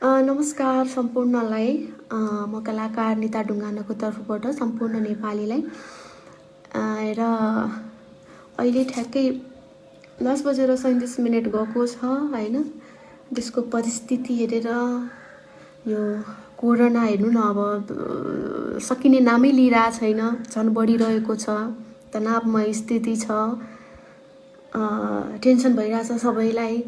नमस्कार सम्पूर्णलाई। म कलाकार निता ढुङ्गानाको तर्फबाट सम्पूर्ण नेपालीलाई र अहिले ठ्याक्कै 10:37 गएको छ हैन। देशको परिस्थिति हेरेर यो कोरोना हेर्नु न अब सकिने नामै लिइरहेको छैन, झन् बढिरहेको छ, तनावमय स्थिति छ, टेन्सन भइरहेछ सबैलाई।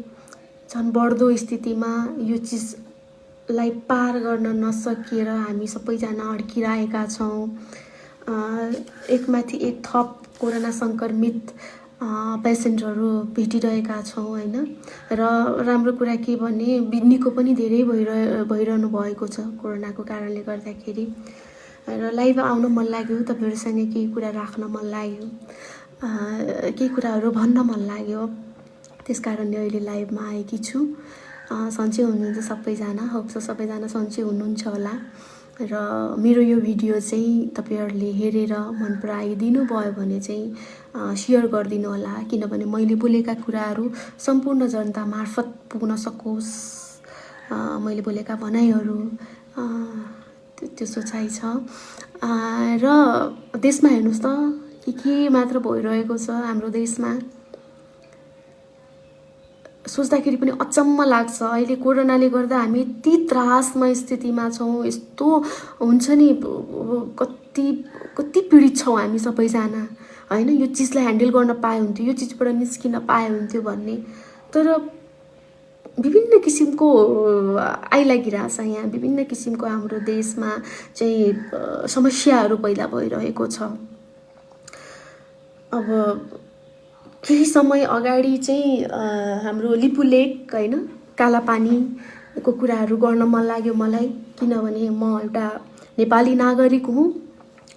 झन् बढ्दो स्थितिमा यो चिजलाई पार गर्न नसकिएर हामी सबैजना अड्किरहेका छौँ। एकमाथि एक थप कोरोना सङ्क्रमित पेसेन्टहरू भेटिरहेका छौँ हैन। र राम्रो कुरा के भने निको पनि धेरै भइरहनु भएको छ कोरोनाको कारणले गर्दाखेरि। र लाइभ आउन मन लाग्यो, तपाईहरुसँग केही कुरा राख्न मन लाग्यो, केही कुराहरू भन्न मन लाग्यो, त्यसकारणले अहिले लाइभमा आएकी छु। सन्चै हुनुहुन्छ सबैजना, होप सो सबैजना सन्चै हुनुहुन्छ होला। र मेरो यो भिडियो चाहिँ तपाईहरुले हेरेर मन पराइदिनु भयो भने चाहिँ शेयर गरिदिनु होला, किनभने मैले बोलेका कुराहरू सम्पूर्ण जनता मार्फत पुग्न सकोस्। मैले बोलेका भनाइहरू त्यो सोचाइ छ। र देशमा हेर्नुस् त के मात्र भइरहेको छ हाम्रो देशमा, सोच्दाखेरि पनि अचम्म लाग्छ। अहिले कोरोनाले गर्दा हामी यति त्रासमय स्थितिमा छौँ, यस्तो हुन्छ नि, कति पीडित छौँ हामी सबैजना हैन। यो चिजलाई ह्यान्डल गर्न पाए हुन्थ्यो, यो चिजबाट निस्किन पाए हुन्थ्यो भन्ने, तर विभिन्न किसिमको आइलागिरहेछ यहाँ। विभिन्न किसिमको हाम्रो देशमा चाहिँ समस्याहरू पैदा भइरहेको छ। अब केही समय अगाडि चाहिँ हाम्रो लिपुलेक हैन, कालापानीको कुराहरू गर्न मन लाग्यो मलाई, किनभने म एउटा नेपाली नागरिक हुँ।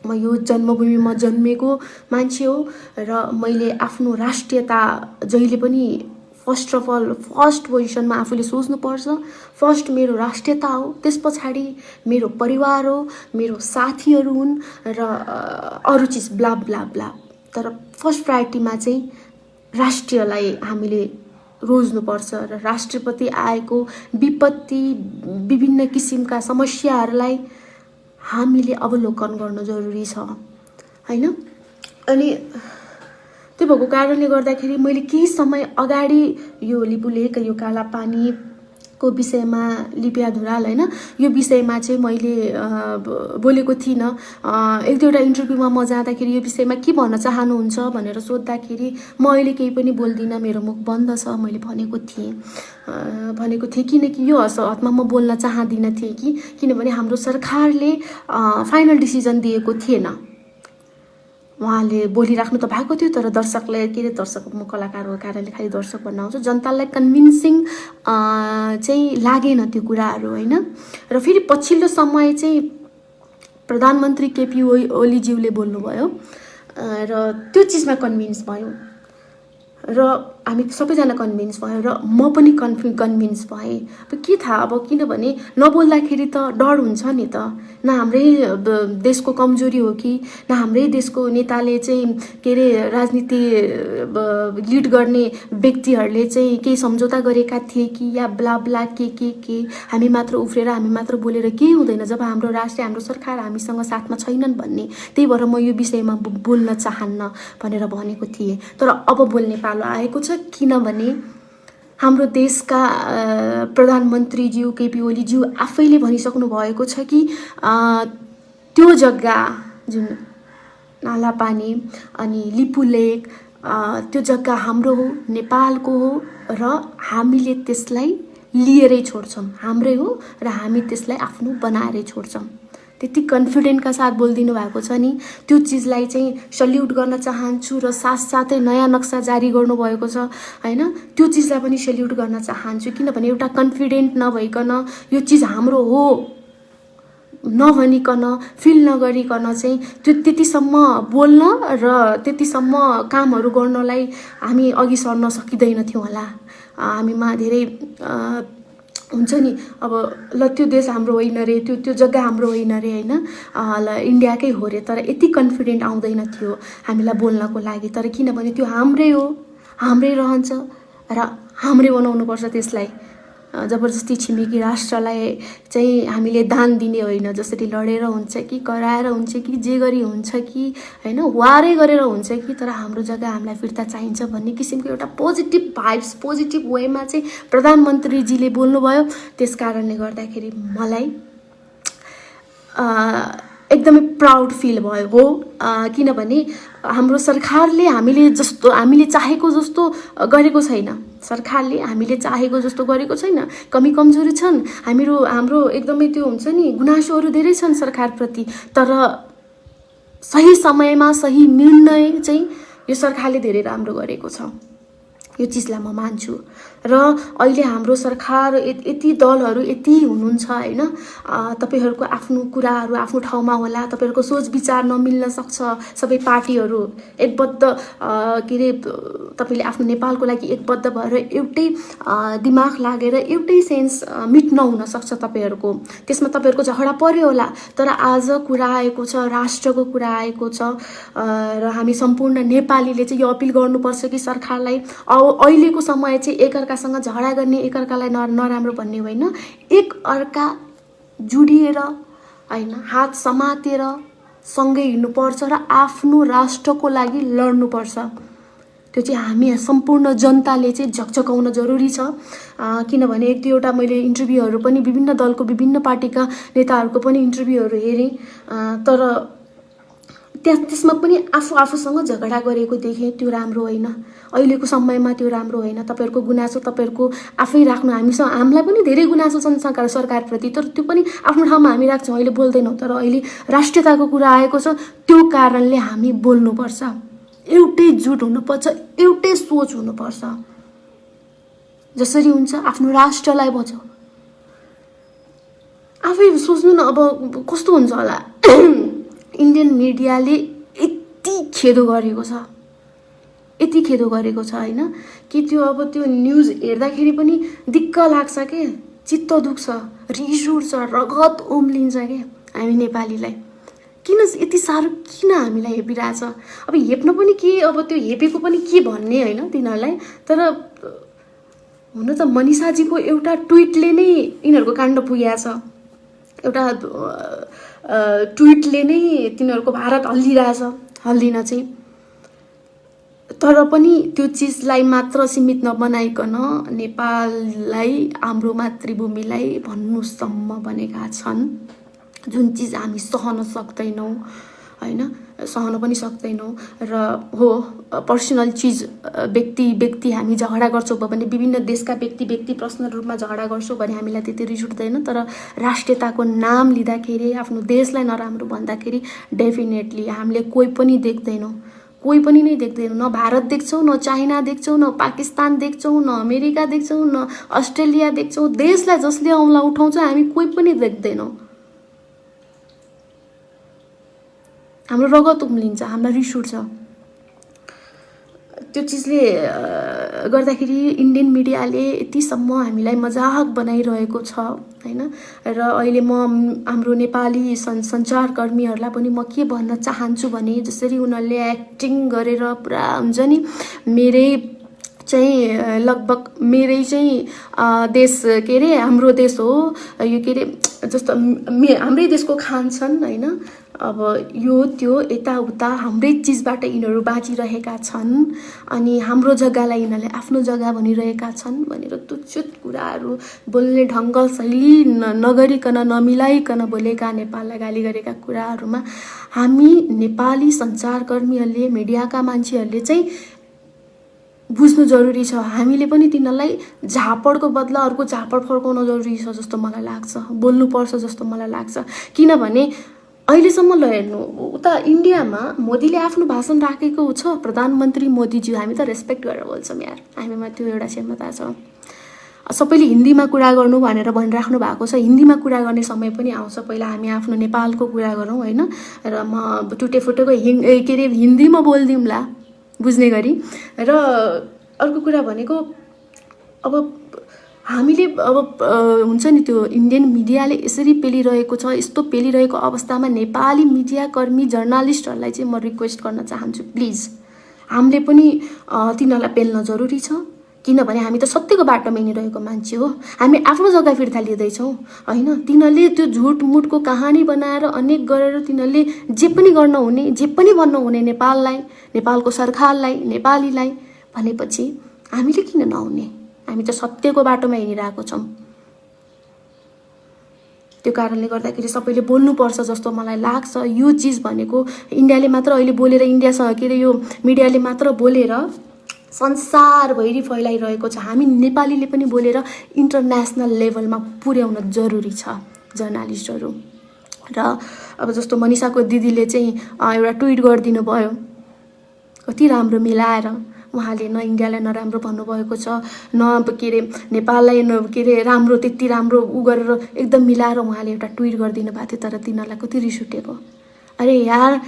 म यो जन्मभूमिमा जन्मेको मान्छे हो र मैले आफ्नो राष्ट्रियता जहिले पनि फर्स्ट पोजिसनमा आफूले सोच्नुपर्छ। फर्स्ट मेरो राष्ट्रियता हो, त्यस पछाडि मेरो परिवार हो, मेरो साथीहरू हुन् र अरू चिज ब्ला ब्ला ब्ला। तर फर्स्ट प्रायोरिटीमा चाहिँ राष्ट्रियलाई हामीले रोज्नुपर्छ र राष्ट्रप्रति आएको विपत्ति, विभिन्न किसिमका समस्याहरूलाई हामीले अवलोकन गर्न जरुरी छ हैन। अनि त्यो भएको कारणले गर्दाखेरि मैले केही समय अगाडि यो लिपुलेक, यो कालापानीको विषयमा, लिपिया धुराल हैन, यो विषयमा चाहिँ मैले बोलेको थिइनँ। एक दुईवटा इन्टरभ्यूमा म जाँदाखेरि यो विषयमा के भन्न चाहनुहुन्छ भनेर सोद्धाखेरि म अहिले केही पनि बोल्दिनँ, मेरो मुख बन्द छ, मैले भनेको थिएँ किनकि यो हदमा म बोल्न चाहदिनँ थिएँ किनभने हाम्रो सरकारले फाइनल डिसिजन दिएको थिएन। उहाँले बोलिराख्नु त भएको थियो, तर दर्शकलाई दर्शक, म कलाकारको कारणले खालि दर्शक भन्न आउँछु, जनतालाई कन्भिन्सिङ चाहिँ लागेन त्यो कुराहरू हैन। र फेरि पछिल्लो समय चाहिँ प्रधानमन्त्री केपी ओलीज्यूले बोल्नुभयो र त्यो चिजमा कन्भिन्स भयो र हामी सबैजना कन्भिन्स भयो र म पनि कन्भिन्स भएँ। अब के थाहा, अब किनभने नबोल्दाखेरि त डर हुन्छ नि त। न हाम्रै देशको कमजोरी हो कि न हाम्रै देशको नेताले चाहिँ के अरे राजनीति लिड गर्ने व्यक्तिहरूले चाहिँ केही सम्झौता गरेका थिए कि या ब्ला ब्ला के हामी मात्र उफ्रेर, हामी मात्र बोलेर केही हुँदैन जब हाम्रो राष्ट्र, हाम्रो सरकार हामीसँग साथमा छैनन् भन्ने। त्यही भएर म यो विषयमा बोल्न चाहन्न भनेर भनेको थिएँ। तर अब बोल्ने पालो आएको छ, किनभने हाम्रो देशका प्रधानमन्त्रीज्यू केपी ओलीज्यू आफैले भनिसक्नु भएको छ कि त्यो जग्गा जुन नालापानी अनि लिपुलेक, त्यो जग्गा हाम्रो हो, नेपालको हो र हामीले त्यसलाई लिएरै छोड्छौँ, हाम्रै हो र हामी त्यसलाई आफ्नो बनाएरै छोड्छौँ। त्यति कन्फिडेन्टका साथ बोलिदिनु भएको छ नि, त्यो चिजलाई चाहिँ सल्युट गर्न चाहन्छु। र साथसाथै नयाँ नक्सा जारी गर्नुभएको छ हैन, त्यो चिजलाई पनि सल्युट गर्न चाहन्छु। किनभने एउटा कन्फिडेन्ट नभइकन यो चिज हाम्रो हो नभनिकन, फिल नगरिकन चाहिँ त्यो त्यतिसम्म बोल्न र त्यतिसम्म कामहरू गर्नलाई हामी अघि सर्न सकिँदैनथ्यौँ होला। हामीमा धेरै हुन्छ नि, अब ल त्यो देश हाम्रो होइन रे, त्यो जग्गा हाम्रो होइन रे हैन, ल इन्डियाकै हो रे, तर यति कन्फिडेन्ट आउँदैन थियो हामीलाई बोल्नको लागि। तर किनभने त्यो हाम्रै हो, हाम्रै रहन्छ र हाम्रै बनाउनुपर्छ त्यसलाई जबरजस्ती छिमेकी राष्ट्रलाई चाहिँ हामीले दान दिने होइन, जसरी लडेर हुन्छ कि कराएर हुन्छ कि जे गरी हुन्छ कि होइन वारै गरेर हुन्छ कि, तर हाम्रो जग्गा हामीलाई फिर्ता चाहिन्छ भन्ने किसिमको एउटा पोजिटिभ भाइब्स पोजिटिभ वेमा चाहिँ प्रधानमन्त्रीजीले बोल्नुभयो। त्यस कारणले गर्दाखेरि मलाई एकदमै प्राउड फिल भयो हो, किनभने हाम्रो सरकारले हामीले चाहेको जस्तो गरेको छैन। सरकारले हामीले चाहेको जस्तो गरेको छैन। कमी कमजोरी छन्, हाम्रो एकदमै त्यो हुन्छ नि गुनासोहरू धेरै छन् सरकारप्रति, तर सही समयमा सही निर्णय चाहिँ यो सरकारले धेरै राम्रो गरेको छ। यो चिजलाई म मान्छु। र अहिले हाम्रो सरकार यति दलहरू यति हुनुहुन्छ होइन, तपाईहरूको आफ्नो कुराहरू आफ्नो ठाउँमा होला, तपाईहरूको सोच विचार नमिल्न सक्छ, सबै पार्टीहरू एकबद्ध के अरे तपाईँले आफ्नो नेपालको लागि एकबद्ध भएर एउटै दिमाग लागेर एउटै सेन्स मिट नहुन सक्छ तपाईहरूको, त्यसमा तपाईहरूको झगडा पर्यो होला, तर आज कुरा आएको छ, राष्ट्रको कुरा आएको छ र हामी सम्पूर्ण नेपालीले चाहिँ यो अपिल गर्नुपर्छ कि सरकारलाई अहिलेको समय चाहिँ एकअर्कासँग झगडा गर्ने, एकअर्कालाई नराम्रो भन्ने होइन, एकअर्का जुडिएर होइन हात समातेर सँगै हिँड्नुपर्छ र आफ्नो राष्ट्रको लागि लड्नुपर्छ। त्यो चाहिँ हामी सम्पूर्ण जनताले चाहिँ झकझकाउन जरुरी छ। किनभने एक दुईवटा मैले इन्टरभ्यूहरू पनि विभिन्न दलको विभिन्न पार्टीका नेताहरूको पनि इन्टरभ्यूहरू हेरेँ, तर त्यसमा पनि आफूसँग झगडा गरेको देखेँ। त्यो राम्रो होइन, अहिलेको समयमा त्यो राम्रो होइन। तपाईँहरूको गुनासो तपाईँहरूको आफै राख्नु, हामीलाई पनि धेरै गुनासो छन् सरकारप्रति, तर त्यो पनि आफ्नो ठाउँमा हामी राख्छौँ, अहिले बोल्दैनौँ। तर अहिले राष्ट्रियताको कुरा आएको छ, त्यो कारणले हामी बोल्नुपर्छ, एउटै जुट हुनुपर्छ, एउटै सोच हुनुपर्छ। जसरी हुन्छ आफ्नो राष्ट्रलाई बचाऊ। आफै सोच्नु न, अब कस्तो हुन्छ होला इन्डियन मिडियाले यति खेदो गरेको छ, यति खेदो गरेको छ होइन कि त्यो अब त्यो न्युज हेर्दाखेरि पनि दिक्क लाग्छ के, चित्त दुख्छ, रिस उठ्छ, रगत उम्लिन्छ के हामी नेपालीलाई। किन यति साह्रो किन हामीलाई हेपिरहेछ? अब हेप्न पनि के, अब त्यो हेपेको पनि के भन्ने होइन तिनीहरूलाई, तर हुन त मनिषाजीको एउटा ट्विटले नै यिनीहरूको काण्ड पुगेको छ। एउटा ट्विटले नै तिनीहरूको भारत हल्लिरहेछ, हल्लिन चाहिँ। तर पनि त्यो चिजलाई मात्र सीमित नबनाइकन नेपाललाई, हाम्रो मातृभूमिलाई भन्नुसम्म बनेका छन्, जुन चिज हामी सहन सक्दैनौँ होइन, सहन पनि सक्दैनौँ। र हो पर्सनल चिज, व्यक्ति हामी झगडा गर्छौँ भने विभिन्न देशका व्यक्ति पर्सनल रूपमा झगडा गर्छौँ भने हामीलाई त्यति रिस उठ्दैन, तर राष्ट्रियताको नाम लिँदाखेरि आफ्नो देशलाई नराम्रो भन्दाखेरि डेफिनेटली हामीले कोही पनि देख्दैनौँ, कोही पनि नै देख्दैनौँ। न भारत देख्छौँ, न चाइना देख्छौँ, न पाकिस्तान देख्छौँ, न अमेरिका देख्छौँ, न अस्ट्रेलिया देख्छौँ। देशलाई जसले औँला उठाउँछ हामी कोही पनि देख्दैनौँ। हाम्रो रगत उम्लिन्छ, हामीलाई रिस उठ्छ। त्यो चिजले गर्दाखेरि इन्डियन मिडियाले यतिसम्म हामीलाई मजाक बनाइरहेको छ होइन। र अहिले म हाम्रो नेपाली सञ्चारकर्मीहरूलाई पनि म के भन्न चाहन्छु भने, जसरी उनीहरूले एक्टिङ गरेर पुरा हुन्छ नि, मेरै चाहिँ लगभग मेरै चाहिँ देश के अरे हाम्रो देश हो यो के अरे जस्तो हाम्रै देशको खान छन् होइन। अब यो त्यो यताउता हाम्रै चिजबाट यिनीहरू बाँचिरहेका छन्, अनि हाम्रो जग्गालाई यिनीहरूले आफ्नो जग्गा भनिरहेका छन् भनेर तुच्छुत कुराहरू बोल्ने ढङ्ग शैली नगरिकन नमिलाइकन बोलेका, नेपाललाई गाली गरेका कुराहरूमा हामी नेपाली सञ्चारकर्मीहरूले, मिडियाका मान्छेहरूले चाहिँ बुझ्नु जरुरी छ। हामीले पनि तिनीहरूलाई झापडको बदला अर्को झापड फर्काउन जरुरी छ जस्तो मलाई लाग्छ, बोल्नुपर्छ जस्तो मलाई लाग्छ। किनभने अहिलेसम्म ल हेर्नु, उता इन्डियामा मोदीले आफ्नो भाषण राखेको छ, प्रधानमन्त्री मोदीज्यू, हामी त रेस्पेक्ट गरेर बोल्छौँ यार, हामीमा त्यो एउटा क्षमता छ। सबैले हिन्दीमा कुरा गर्नु भनेर भनिराख्नु भएको छ, हिन्दीमा कुरा गर्ने समय पनि आउँछ, पहिला हामी आफ्नो नेपालको कुरा गरौँ होइन। र म टुटेफुटेको के अरे हिन्दीमा बोलिदिउँला बुझ्ने गरी। र अर्को कुरा भनेको अब हामीले अब हुन्छ नि त्यो इन्डियन मिडियाले यसरी पेलिरहेको छ, यस्तो पेलिरहेको अवस्थामा नेपाली मिडियाकर्मी जर्नलिस्टहरूलाई चाहिँ म रिक्वेस्ट गर्न चाहन्छु, प्लिज हामीले पनि तिनीहरूलाई पेल्न जरुरी छ। किनभने हामी त सत्यको बाटोमा हिँडिरहेको मान्छे हो। हामी आफ्नो जग्गा फिर्ता लिँदैछौँ होइन। तिनीहरूले त्यो झुटमुटको कहानी बनाएर अनेक गरेर तिनीहरूले जे पनि गर्न हुने, जे पनि भन्न हुने नेपाललाई, नेपालको सरकारलाई, नेपालीलाई भनेपछि हामीले किन नहुने? हामी त सत्यको बाटोमा हिँडिरहेको छौँ। त्यो कारणले गर्दाखेरि सबैले बोल्नुपर्छ जस्तो मलाई लाग्छ। यो चिज भनेको इन्डियाले मात्र अहिले बोलेर, इन्डियासँग के अरे यो मिडियाले मात्र बोलेर संसारभरि फैलाइरहेको छ। हामी नेपालीले पनि बोलेर इन्टरनेसनल लेभलमा पुर्याउन जरुरी छ जर्नलिस्टहरू। र अब जस्तो मनिषाको दिदीले चाहिँ एउटा ट्विट गरिदिनु भयो, कति राम्रो मिलाएर उहाँले न इन्डियालाई नराम्रो भन्नुभएको छ, न के अरे नेपाललाई के अरे राम्रो, त्यति राम्रो उ गरेर एकदम मिलाएर उहाँले एउटा ट्विट गरिदिनु भएको थियो। तर तिनीहरूलाई कति रिस उठेको। अरे यार,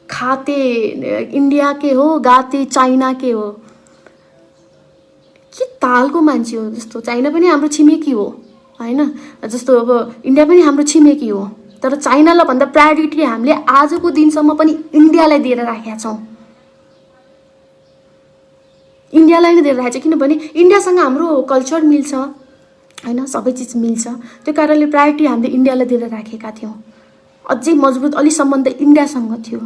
खाते इन्डिया के हो, गाते चाइना के हो, के तालको मान्छे हो? जस्तो चाइना पनि हाम्रो छिमेकी हो होइन, जस्तो अब इन्डिया पनि हाम्रो छिमेकी हो, तर चाइनालाई भन्दा प्रायोरिटी हामीले आजको दिनसम्म पनि इन्डियालाई दिएर राखेका छौँ। इन्डियालाई नै दिएर राखेको छ किनभने इन्डियासँग हाम्रो कल्चर मिल्छ होइन, सबै चिज मिल्छ। त्यो कारणले प्रायोरिटी हामीले इन्डियालाई दिएर राखेका थियौँ। अझै मजबुत अलि सम्बन्ध इन्डियासँग थियो।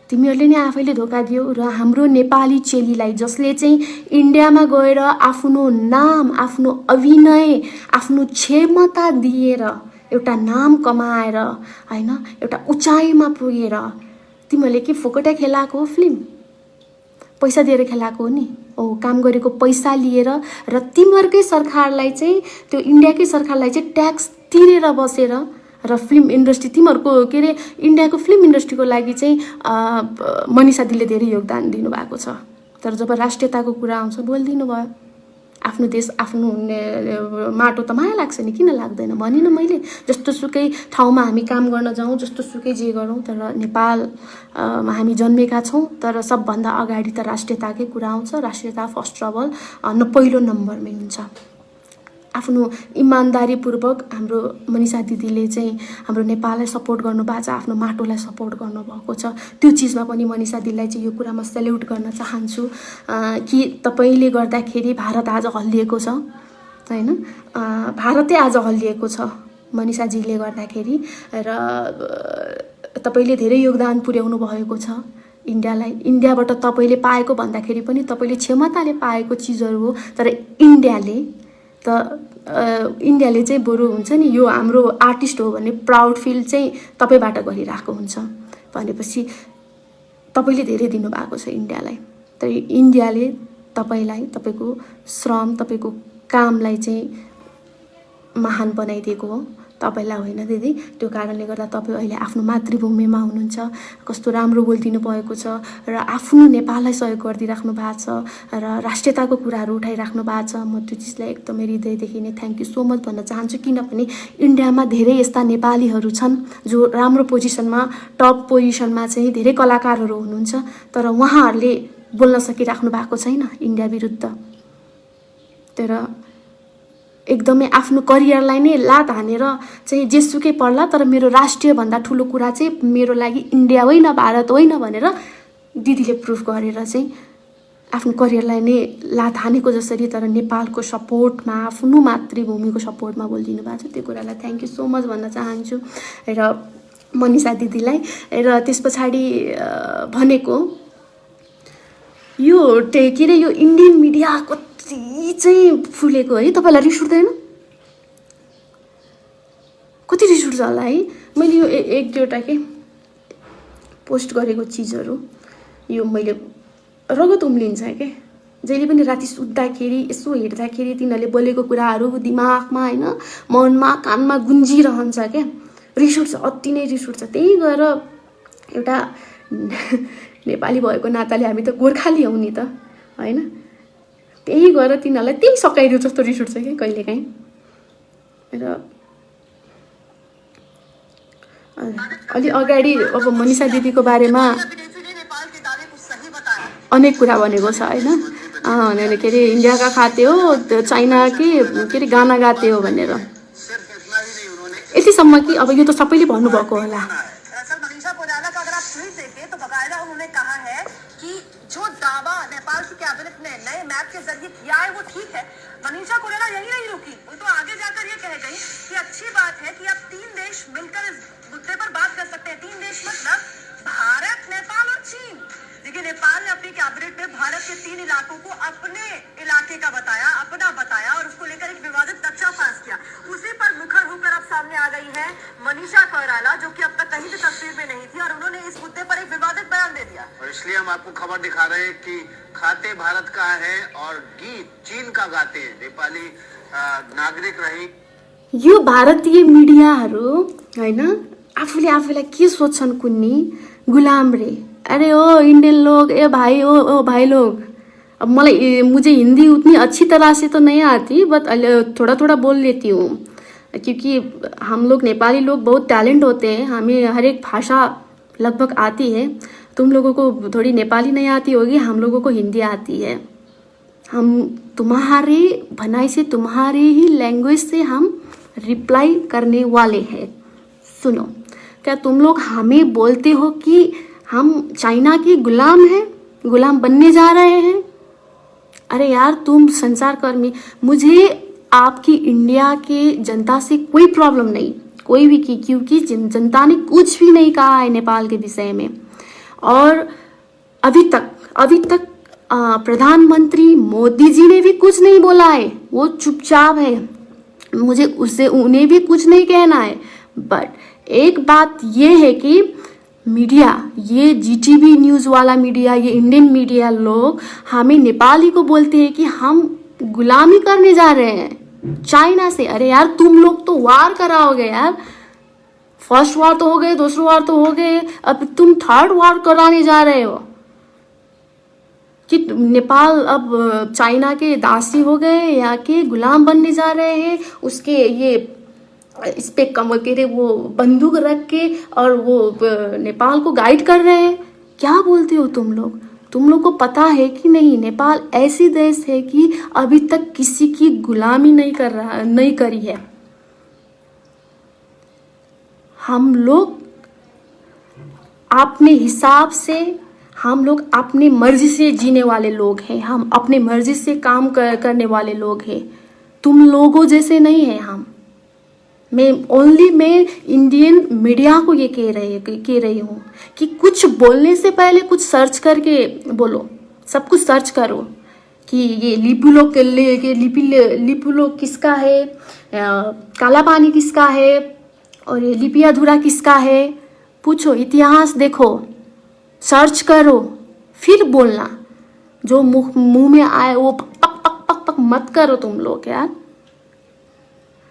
तिमीहरूले नै आफैले धोका दियो। र हाम्रो नेपाली चेलीलाई जसले चाहिँ इन्डियामा गएर आफ्नो नाम, आफ्नो अभिनय, आफ्नो क्षमता दिएर एउटा नाम कमाएर होइन, एउटा उचाइमा पुगेर, तिमीहरूले के फोकटा खेलाएको हो? फिल्म पैसा दिएर खेलाएको हो नि? काम गरेको पैसा लिएर र तिमीहरूकै सरकारलाई चाहिँ, त्यो इन्डियाकै सरकारलाई चाहिँ ट्याक्स तिरेर बसेर र फिल्म इन्डस्ट्री, तिमीहरूको के अरे इन्डियाको फिल्म इन्डस्ट्रीको लागि चाहिँ मनिषा दिदीले धेरै योगदान दिनुभएको छ। तर जब राष्ट्रियताको कुरा आउँछ बोलिदिनु भयो। आफ्नो देश, आफ्नो माटो त माया लाग्छ नि, किन लाग्दैन भनिनँ मैले। जस्तो सुकै ठाउँमा हामी काम गर्न जाउँ, जस्तो सुकै जे गरौँ, तर नेपालमा हामी जन्मेका छौँ। तर सबभन्दा अगाडि त राष्ट्रियताकै कुरा आउँछ। राष्ट्रियता फर्स्ट अफ अल पहिलो नम्बरमै हुन्छ। आफ्नो इमान्दारीपूर्वक हाम्रो मनिषा दिदीले चाहिँ हाम्रो नेपाललाई सपोर्ट गर्नुभएको छ, आफ्नो माटोलाई सपोर्ट गर्नुभएको छ। त्यो चिजमा पनि मनिषा दिदीलाई चाहिँ यो कुरामा सेल्युट गर्न चाहन्छु कि तपाईँले गर्दाखेरि भारत आज हल्लिएको छ होइन, भारतै आज हल्लिएको छ मनिषाजीले गर्दाखेरि। र तपाईँले धेरै योगदान पुर्याउनु भएको छ इन्डियालाई। इन्डियाबाट तपाईँले पाएको भन्दाखेरि पनि तपाईँले क्षमताले पाएको चिजहरू हो, तर इन्डियाले चाहिँ बरु हुन्छ नि, यो हाम्रो आर्टिस्ट हो भन्ने प्राउड फिल चाहिँ तपाईँबाट गरिरहेको हुन्छ। भनेपछि तपाईँले धेरै दिनुभएको छ इन्डियालाई। तर इन्डियाले तपाईँलाई, तपाईँको श्रम, तपाईँको कामलाई चाहिँ महान बनाइदिएको हो, तपाईँलाई होइन दिदी। त्यो कारणले गर्दा तपाईँ अहिले आफ्नो मातृभूमिमा हुनुहुन्छ। कस्तो राम्रो बोलिदिनु भएको छ र आफ्नो नेपाललाई सहयोग गरिदिइराख्नु भएको छ र राष्ट्रियताको कुराहरू उठाइराख्नु भएको छ। म त्यो चिजलाई एकदमै हृदयदेखि नै थ्याङ्क यू सो मच भन्न चाहन्छु। किनभने इन्डियामा धेरै यस्ता नेपालीहरू छन् जो राम्रो पोजिसनमा, टप पोजिसनमा चाहिँ धेरै कलाकारहरू हुनुहुन्छ, तर उहाँहरूले बोल्न सकिराख्नु भएको छैन इन्डिया विरुद्ध। तर एकदमै आफ्नो करियरलाई नै लात हानेर चाहिँ जेसुकै पर्ला, तर मेरो राष्ट्रियभन्दा ठुलो कुरा चाहिँ मेरो लागि इन्डिया होइन, भारत होइन भनेर दिदीले प्रुफ गरेर चाहिँ आफ्नो करियरलाई नै लात हानेको जसरी, तर नेपालको सपोर्टमा, आफ्नो मातृभूमिको सपोर्टमा बोलिदिनु भएको छ। त्यो कुरालाई थ्याङ्क यू सो मच भन्न चाहन्छु र मनिषा दिदीलाई। र त्यस पछाडि भनेको यो के अरे यो इन्डियन मिडिया कति चाहिँ फुलेको है। तपाईँलाई रिस उठ्दैन? कति रिस उठ्छ होला है। मैले यो एक दुईवटा के पोस्ट गरेको चिजहरू यो मैले रगत उम्लिन्छ के। जहिले पनि राति सुत्दाखेरि यसो हेर्दाखेरि तिनीहरूले बोलेको कुराहरू दिमागमा होइन, मनमा, कानमा गुन्जिरहन्छ क्या। रिस उठ्छ, अति नै रिस उठ्छ। त्यही गएर एउटा नेपाली भएको नाताले हामी त गोर्खाली हौँ नि त होइन। त्यही गएर तिनीहरूलाई त्यही सकाइदियो जस्तो रिस उठ्छ क्या कहिलेकाहीँ। र अलि अगाडि अब मनिषा दिदीको बारेमा अनेक कुरा भनेको छ होइन। के अरे इन्डिया का खाते हो, चाइना के अरे गाना गाते हो भनेर। यतिसम्म कि अब यो त सबैले भन्नुभएको होला। नेपाल की कैबिनेट ने नए मैप के जरिए किया है वो ठीक है। मनीषा कोइराला यही नहीं रुकी, वो तो आगे जाकर ये कह गई कि अच्छी बात है कि अब 3 देश मिलकर इस मुद्दे पर बात कर सकते हैं। 3 देश मतलब भारत, नेपाल और चीन। देखिए, नेपाल ने अपनी कैबिनेट में भारत के 3 इलाकों को अपने इलाके का बताया, अपना बताया और उसको लेकर एक विवादित नक्शा पास किया। उसी पर मुखर होकर अब सामने आ गई है मनीषा कोइराला, जो कि अब तक कहीं भी तस्वीर में नहीं थी, और उन्होंने इस मुद्दे पर एक विवादित बयान दे दिया। और इसलिए हम आपको खबर दिखा रहे हैं कि खाते भारत का है और गीत चीन का गाते हैं नेपाली नागरिक रही। यो भारतीय मिडियाहरू होइन, आफूले आफूलाई के सोच्छन् कुन्नी, गुलाम रे। अरे ओ इंडियन लोग, ए भाई, ओ भाई लोग, अब मुझे हिंदी उतनी अच्छी तरह से तो नहीं आती, बट थोड़ा थोड़ा बोल लेती हूँ, क्योंकि हम लोग नेपाली लोग बहुत टैलेंट होते हैं, हमें हर एक भाषा लगभग आती है। तुम लोगों को थोड़ी नेपाली नहीं आती होगी, हम लोगों को हिंदी आती है। हम तुम्हारे भनाई से, तुम्हारे ही लैंग्वेज से हम रिप्लाई करने वाले हैं। सुनो, क्या तुम लोग हमें बोलते हो कि हम चाइना के गुलाम हैं, गुलाम बनने जा रहे हैं? अरे यार, तुम संसार कर्मी, मुझे आपकी इंडिया के जनता से कोई प्रॉब्लम नहीं, कोई भी की, क्योंकि जनता ने कुछ भी नहीं कहा है नेपाल के विषय में। और अभी तक प्रधानमंत्री मोदी जी ने भी कुछ नहीं बोला है, वो चुपचाप है, मुझे उससे उन्हें भी कुछ नहीं कहना है। बट एक बात ये है कि मीडिया, ये जीटीवी न्यूज़ वाला मीडिया, ये इंडियन मीडिया लोग हमें नेपाली को बोलते हैं कि हम गुलामी करने जा रहे हैं चाइना से। अरे यार, तुम लोग तो वार कराओगे यार, फर्स्ट वार तो हो गए, दूसरा वार तो हो गए, अब तुम थर्ड वार कराने जा रहे हो कि नेपाल अब चाइना के दासी हो गए या के गुलाम बनने जा रहे हैं। उसके ये इस पे कम के वो बंदूक रख के और वो नेपाल को गाइड कर रहे हैं। क्या बोलते हो तुम लोग? तुम लोग को पता है कि नहीं, नेपाल ऐसी देश है कि अभी तक किसी की गुलामी नहीं करी है। हम लोग अपने हिसाब से, हम लोग अपनी मर्जी से जीने वाले लोग हैं, हम अपने मर्जी से काम करने वाले लोग हैं। तुम लोगों जैसे नहीं है हम। मैं इंडियन मीडिया को ये कह रही हूँ कि कुछ बोलने से पहले कुछ सर्च करके बोलो, सब कुछ सर्च करो कि ये लिपि लोग किसका है, काला पानी किसका है, और ये लिपि अधूरा किसका है, पूछो, इतिहास देखो, सर्च करो, फिर बोलना। जो मुंह में आए वो पक मत करो तुम लोग यार।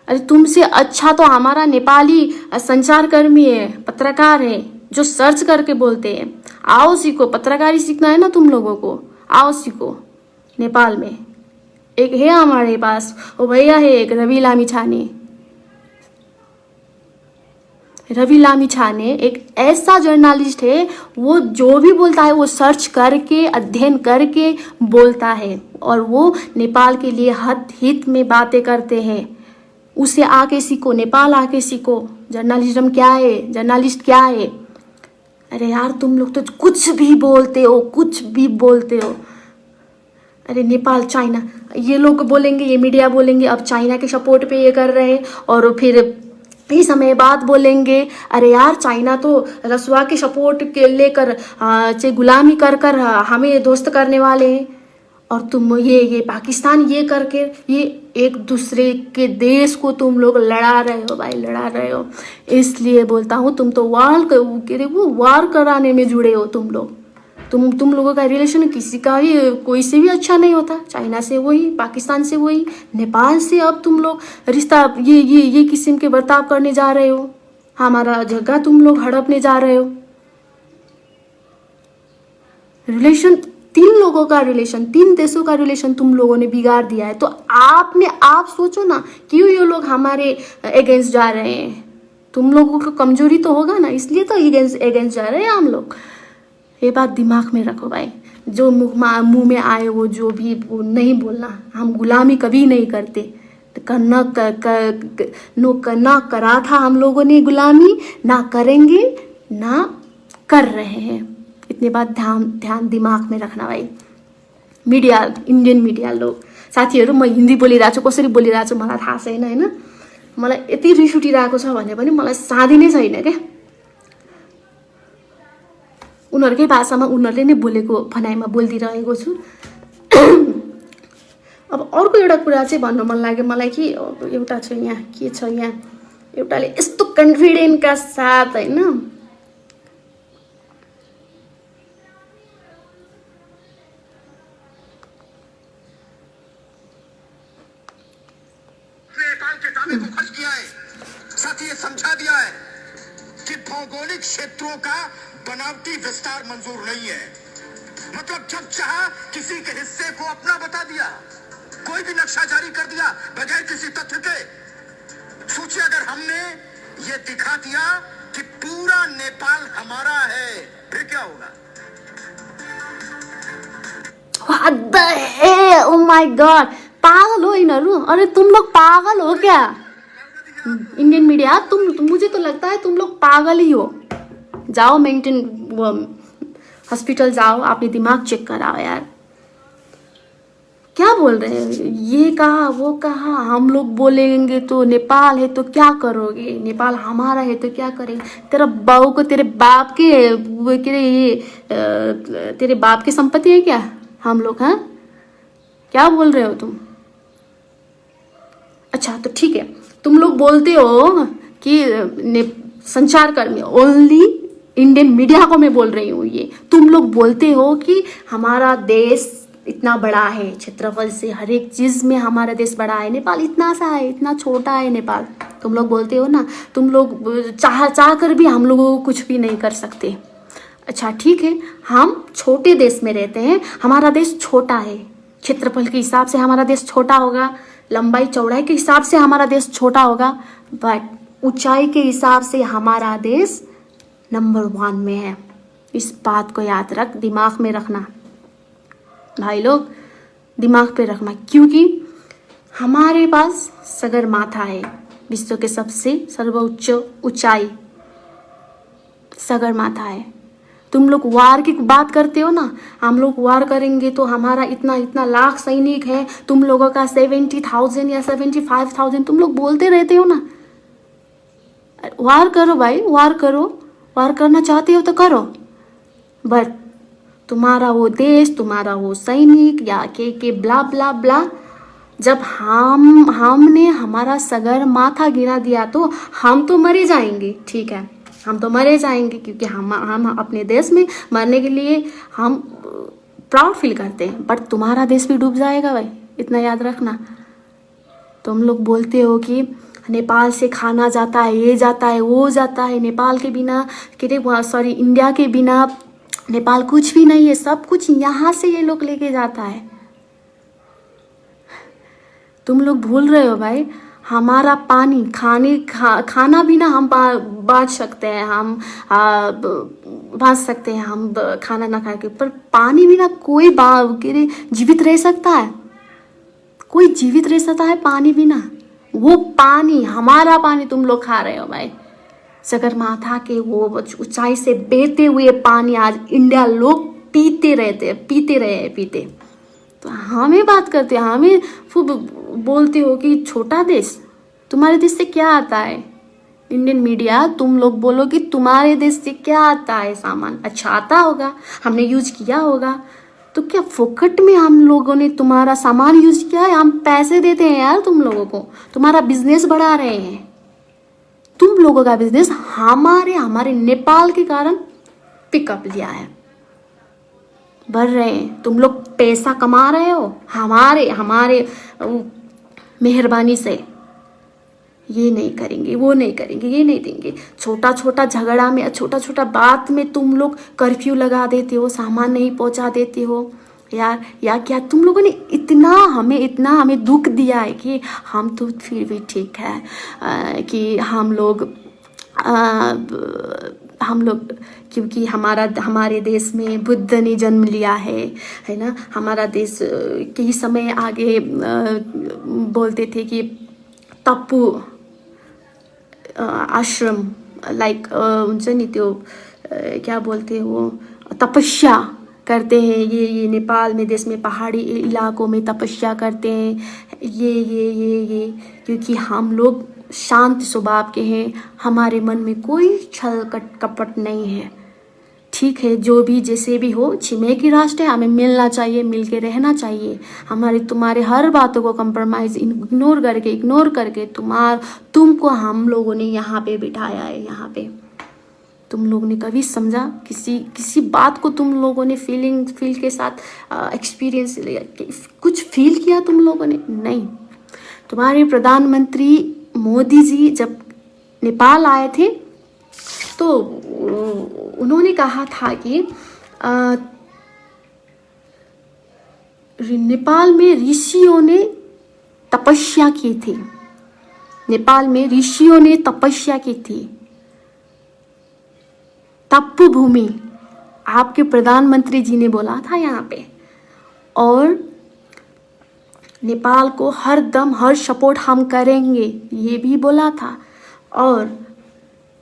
अरे तुमसे अच्छा तो हमारा नेपाली संचारकर्मी है, पत्रकार है, जो सर्च करके बोलते हैं। आओ सीखो, पत्रकारी सीखना है ना तुम लोगों को, आओ सीखो। नेपाल में एक है हमारे पास, वो भैया है एक रवि लामिछाने, एक ऐसा जर्नलिस्ट है, वो जो भी बोलता है वो सर्च करके, अध्ययन करके बोलता है, और वो नेपाल के लिए हित में बातें करते हैं। उसे आके सीखो, नेपाल आके सीखो, जर्नलिज्म क्या है, जर्नलिस्ट क्या है। अरे यार, तुम लोग तो कुछ भी बोलते हो। अरे नेपाल, चाइना, ये लोग बोलेंगे, ये मीडिया बोलेंगे अब चाइना के सपोर्ट पे ये कर रहे हैं, और फिर कई समय बाद बोलेंगे अरे यार, चाइना तो रसुआ के सपोर्ट के लेकर गुलामी कर हमें दोस्त करने वाले हैं, और तुम ये पाकिस्तान ये करके ये एक दूसरे के देश को तुम लोग लड़ा रहे हो भाई, लड़ा रहे हो। इसलिए बोलता हूँ, तुम तो वार कराने में जुड़े हो तुम लोग। तुम लोगों का रिलेशन किसी का भी, कोई से भी अच्छा नहीं होता। चाइना से वही, पाकिस्तान से वही, नेपाल से अब तुम लोग रिश्ता ये किस्म के बर्ताव करने जा रहे हो। हमारा जगह तुम लोग हड़पने जा रहे हो। रिलेशन, 3 लोगों का रिलेशन, 3 देशों का रिलेशन तुम लोगों ने बिगाड़ दिया है। तो आप सोचो ना, क्यों ये लोग हमारे अगेंस्ट जा रहे हैं? तुम लोगों को कमजोरी तो होगा ना, इसलिए तो अगेंस्ट जा रहे हैं हम लोग। ये बात दिमाग में रखो भाई। जो मुंह में आए वो जो भी वो नहीं बोलना। हम गुलामी कभी नहीं करते, करना करा था हम लोगों ने गुलामी, ना करेंगे, ना कर रहे हैं। इतनी बात ध्यान दिमाग में रखना भाई। मिडिया, इन्डियन मिडिया लोग साथीहरू, म हिन्दी बोलिरहेको छु, कसरी बोलिरहेको छु मलाई थाहा छैन होइन। मलाई यति रिस उठिरहेको छ भने पनि मलाई साध्य नै छैन क्या। उनीहरूकै भाषामा उनीहरूले नै बोलेको भनाइमा बोलिदिइरहेको छु। अब अर्को एउटा कुरा चाहिँ भन्नु मन लाग्यो मलाई कि एउटा छ यहाँ, के छ यहाँ, एउटाले यस्तो कन्फिडेन्टका साथ होइन नेपाल के दावे को खर्च किया है, साथ ही ये समझा दिया है कि भौगोलिक क्षेत्रों का बनावटी विस्तार मंजूर नहीं है। मतलब जब चाहा किसी के हिस्से को अपना बता दिया, कोई भी नक्शा जारी कर दिया बगैर किसी तथ्य के। सोचिए अगर हमने ये दिखा दिया कि पूरा नेपाल हमारा है, फिर क्या होगा? What the hell? Oh my God! पागल हो यिनीहरू? अरे तुम लोग पागल हो क्या? इंडियन मीडिया, मुझे तो लगता है तुम लोग पागल ही हो। जाओ मेंटेन हॉस्पिटल जाओ, अपने दिमाग चेक कराओ यार। क्या बोल रहे हैं? ये कहा वो कहा, हम लोग बोलेंगे तो नेपाल है तो क्या करोगे, नेपाल हमारा है तो क्या करेंगे। तेरा बहू को तेरे बाप के तेरे बाप की संपत्ति है क्या हम लोग? हाँ, क्या बोल रहे हो तुम? अच्छा तो ठीक है, तुम लोग बोलते हो कि संचारकर्मी, ओनली इंडियन मीडिया को मैं बोल रही हूँ, ये तुम लोग बोलते हो कि हमारा देश इतना बड़ा है, क्षेत्रफल से हर एक चीज में हमारा देश बड़ा है, नेपाल इतना सा है, इतना छोटा है नेपाल। तुम लोग बोलते हो ना, तुम लोग चाह कर भी हम लोगों को कुछ भी नहीं कर सकते। अच्छा ठीक है, हम छोटे देश में रहते हैं, हमारा देश छोटा है, क्षेत्रफल के हिसाब से हमारा देश छोटा होगा, लंबाई चौड़ाई के हिसाब से हमारा देश छोटा होगा, बट ऊंचाई के हिसाब से हमारा देश नंबर 1 में है। इस बात को याद रख, दिमाग में रखना भाई लोग, दिमाग पे रखना, क्योंकि हमारे पास सगरमाथा है, विश्व के सबसे सर्वोच्च ऊंचाई सगरमाथा है। तुम लोग वार की बात करते हो ना, हम लोग वार करेंगे तो हमारा इतना इतना लाख सैनिक है, तुम लोगों का 70,000 या 75,000 तुम लोग बोलते रहते हो ना। वार करो भाई, वार करो, वार करना चाहते हो तो करो, बट तुम्हारा वो देश, तुम्हारा वो सैनिक या के ब्ला ब्ला ब्ला, जब हमने हमारा सगरमाथा गिरा दिया तो हम तो मरे जाएंगे। ठीक है, हम तो मरे जाएंगे, क्योंकि हम अपने देश में मरने के लिए हम प्राउड फील करते हैं, बट तुम्हारा देश भी डूब जाएगा भाई, इतना याद रखना। तुम लोग बोलते हो कि नेपाल से खाना जाता है, ये जाता है, वो जाता है, नेपाल के बिना सॉरी इंडिया के बिना नेपाल कुछ भी नहीं है, सब कुछ यहाँ से ये लोग लेके जाता है। तुम लोग भूल रहे हो भाई, हमारा पानी खाना भी ना हम बांट सकते हैं, हम बांट सकते हैं, हम खाना ना खा के, पर पानी भी ना कोई जीवित रह सकता है, कोई जीवित रह सकता है पानी बिना। वो पानी, हमारा पानी तुम लोग खा रहे हो भाई, सगरमाथा के वो ऊंचाई से बहते हुए पानी आज इंडिया लोग पीते रहे। तो हमें बात करते हैं, हमें खूब बोलते हो कि छोटा देश, तुम्हारे देश से क्या आता है? इंडियन मीडिया, तुम लोग बोलो कि तुम्हारे देश से क्या आता है सामान, अच्छा आता होगा, हमने यूज किया होगा, तो क्या फोकट में हम लोगों ने तुम्हारा सामान यूज किया है? हम पैसे देते हैं यार तुम लोगों को, तुम्हारा बिजनेस बढ़ा रहे हैं, तुम लोगों का बिजनेस हमारे नेपाल के कारण पिकअप लिया है, बढ़ रहे हैं, तुम लोग पैसा कमा रहे हो हमारे मेहरबानी से। ये नहीं करेंगे, वो नहीं करेंगे, ये नहीं देंगे, छोटा छोटा झगड़ा में, छोटा छोटा बात में तुम लोग कर्फ्यू लगा देते हो, सामान नहीं पहुंचा देते हो यार। या क्या तुम लोगों ने इतना हमें दुख दिया है कि हम तो फिर भी ठीक है कि हम लोग क्योंकि हमारे देश में बुद्ध ने जन्म लिया है ना, हमारा देश कई समय आगे बोलते थे कि तप्पु आश्रम, लाइक हुन्छ नि त्यो क्या बोलते हो, तपस्या करते हैं, ये नेपाल में देश में पहाड़ी इलाकों में तपस्या करते हैं, ये क्योंकि हम लोग शांत स्वभाव के हैं, हमारे मन में कोई छल कपट नहीं है। ठीक है, जो भी जैसे भी हो, छिमेकी राष्ट्र है, हमें मिलना चाहिए, मिल के रहना चाहिए। हमारे तुम्हारे हर बातों को कंप्रोमाइज़ इग्नोर करके तुमको हम लोगों ने यहाँ पे बिठाया है। यहाँ पे तुम लोगों ने कभी समझा किसी बात को? तुम लोगों ने फील के साथ एक्सपीरियंस कुछ फील किया तुम लोगों ने? नहीं। तुम्हारे प्रधानमंत्री मोदी जी जब नेपाल आए थे तो उन्होंने कहा था कि नेपाल में ऋषियों ने तपस्या की थी। नेपाल में ऋषियों ने तपस्या की थी। तप भूमि आपके प्रधानमंत्री जी ने बोला था यहाँ पे। और नेपाल को हर दम हर सपोर्ट हम करेंगे, ये भी बोला था।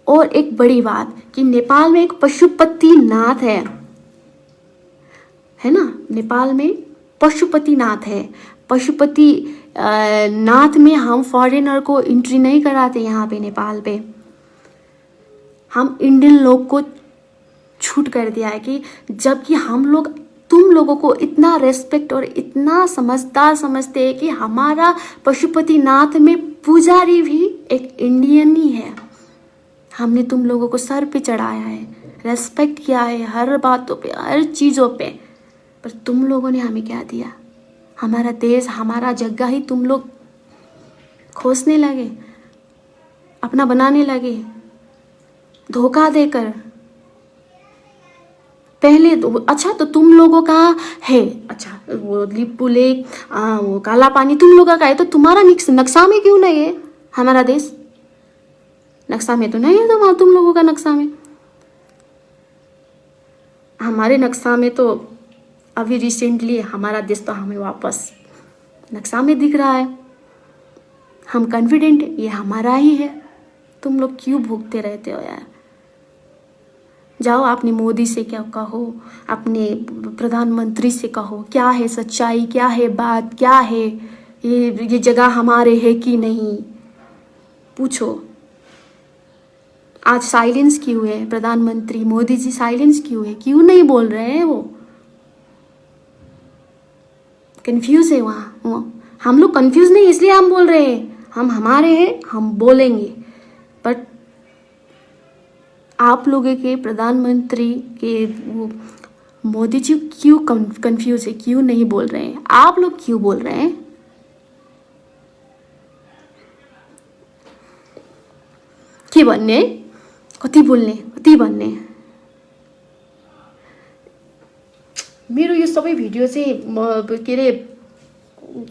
और एक बड़ी बात कि नेपाल में एक पशुपतिनाथ है ना, नेपाल में पशुपतिनाथ है। पशुपति नाथ में हम फॉरेनर को एंट्री नहीं कराते यहाँ पे नेपाल पे। हम इंडियन लोग को छूट कर दिया है कि जबकि हम लोग तुम लोगों को इतना रेस्पेक्ट और इतना समझदार समझते हैं कि हमारा पशुपतिनाथ में पुजारी भी एक इंडियन ही है। हमने तुम लोगों को सर पे चढ़ाया है, रेस्पेक्ट किया है हर बातों पे, हर चीज़ों पे। पर तुम लोगों ने हमें क्या दिया? हमारा देश, हमारा जगह ही तुम लोग खोसने लगे, अपना बनाने लगे, धोखा देकर। पहले तो अच्छा, तो तुम लोगों का है, अच्छा वो लिपू लेक, वो काला पानी तुम लोगों का है, तो तुम्हारा नक्शा में क्यों नहीं है? हमारा देश नक्शा में तो नहीं है, तो तुम लोगों का नक्शा में। हमारे नक्शा में तो अभी रिसेंटली हमारा देश तो हमें वापस नक्शा में दिख रहा है। हम कॉन्फिडेंट ये हमारा ही है। तुम लोग क्यों भूखते रहते हो यार? जाओ अपने मोदी से क्या कहो, अपने प्रधानमंत्री से कहो, क्या है सच्चाई, क्या है बात, क्या है ये जगह हमारे है कि नहीं, पूछो। आज साइलेंस क्यों है? प्रधानमंत्री मोदी जी साइलेंस क्यों है? क्यों नहीं बोल रहे हैं? वो कंफ्यूज है वहाँ। हम लोग कंफ्यूज नहीं, इसलिए हम बोल रहे हैं। हम हमारे हैं, हम बोलेंगे। बट आप लोगों के प्रधानमंत्री के वो मोदी जी क्यों कंफ्यूज है, क्यों नहीं बोल रहे हैं? आप लोग क्यों बोल रहे हैं? के भन्ने, कति बोल्ने, कति भन्ने। मेरो यो सबै भिडियो चाहिँ के अरे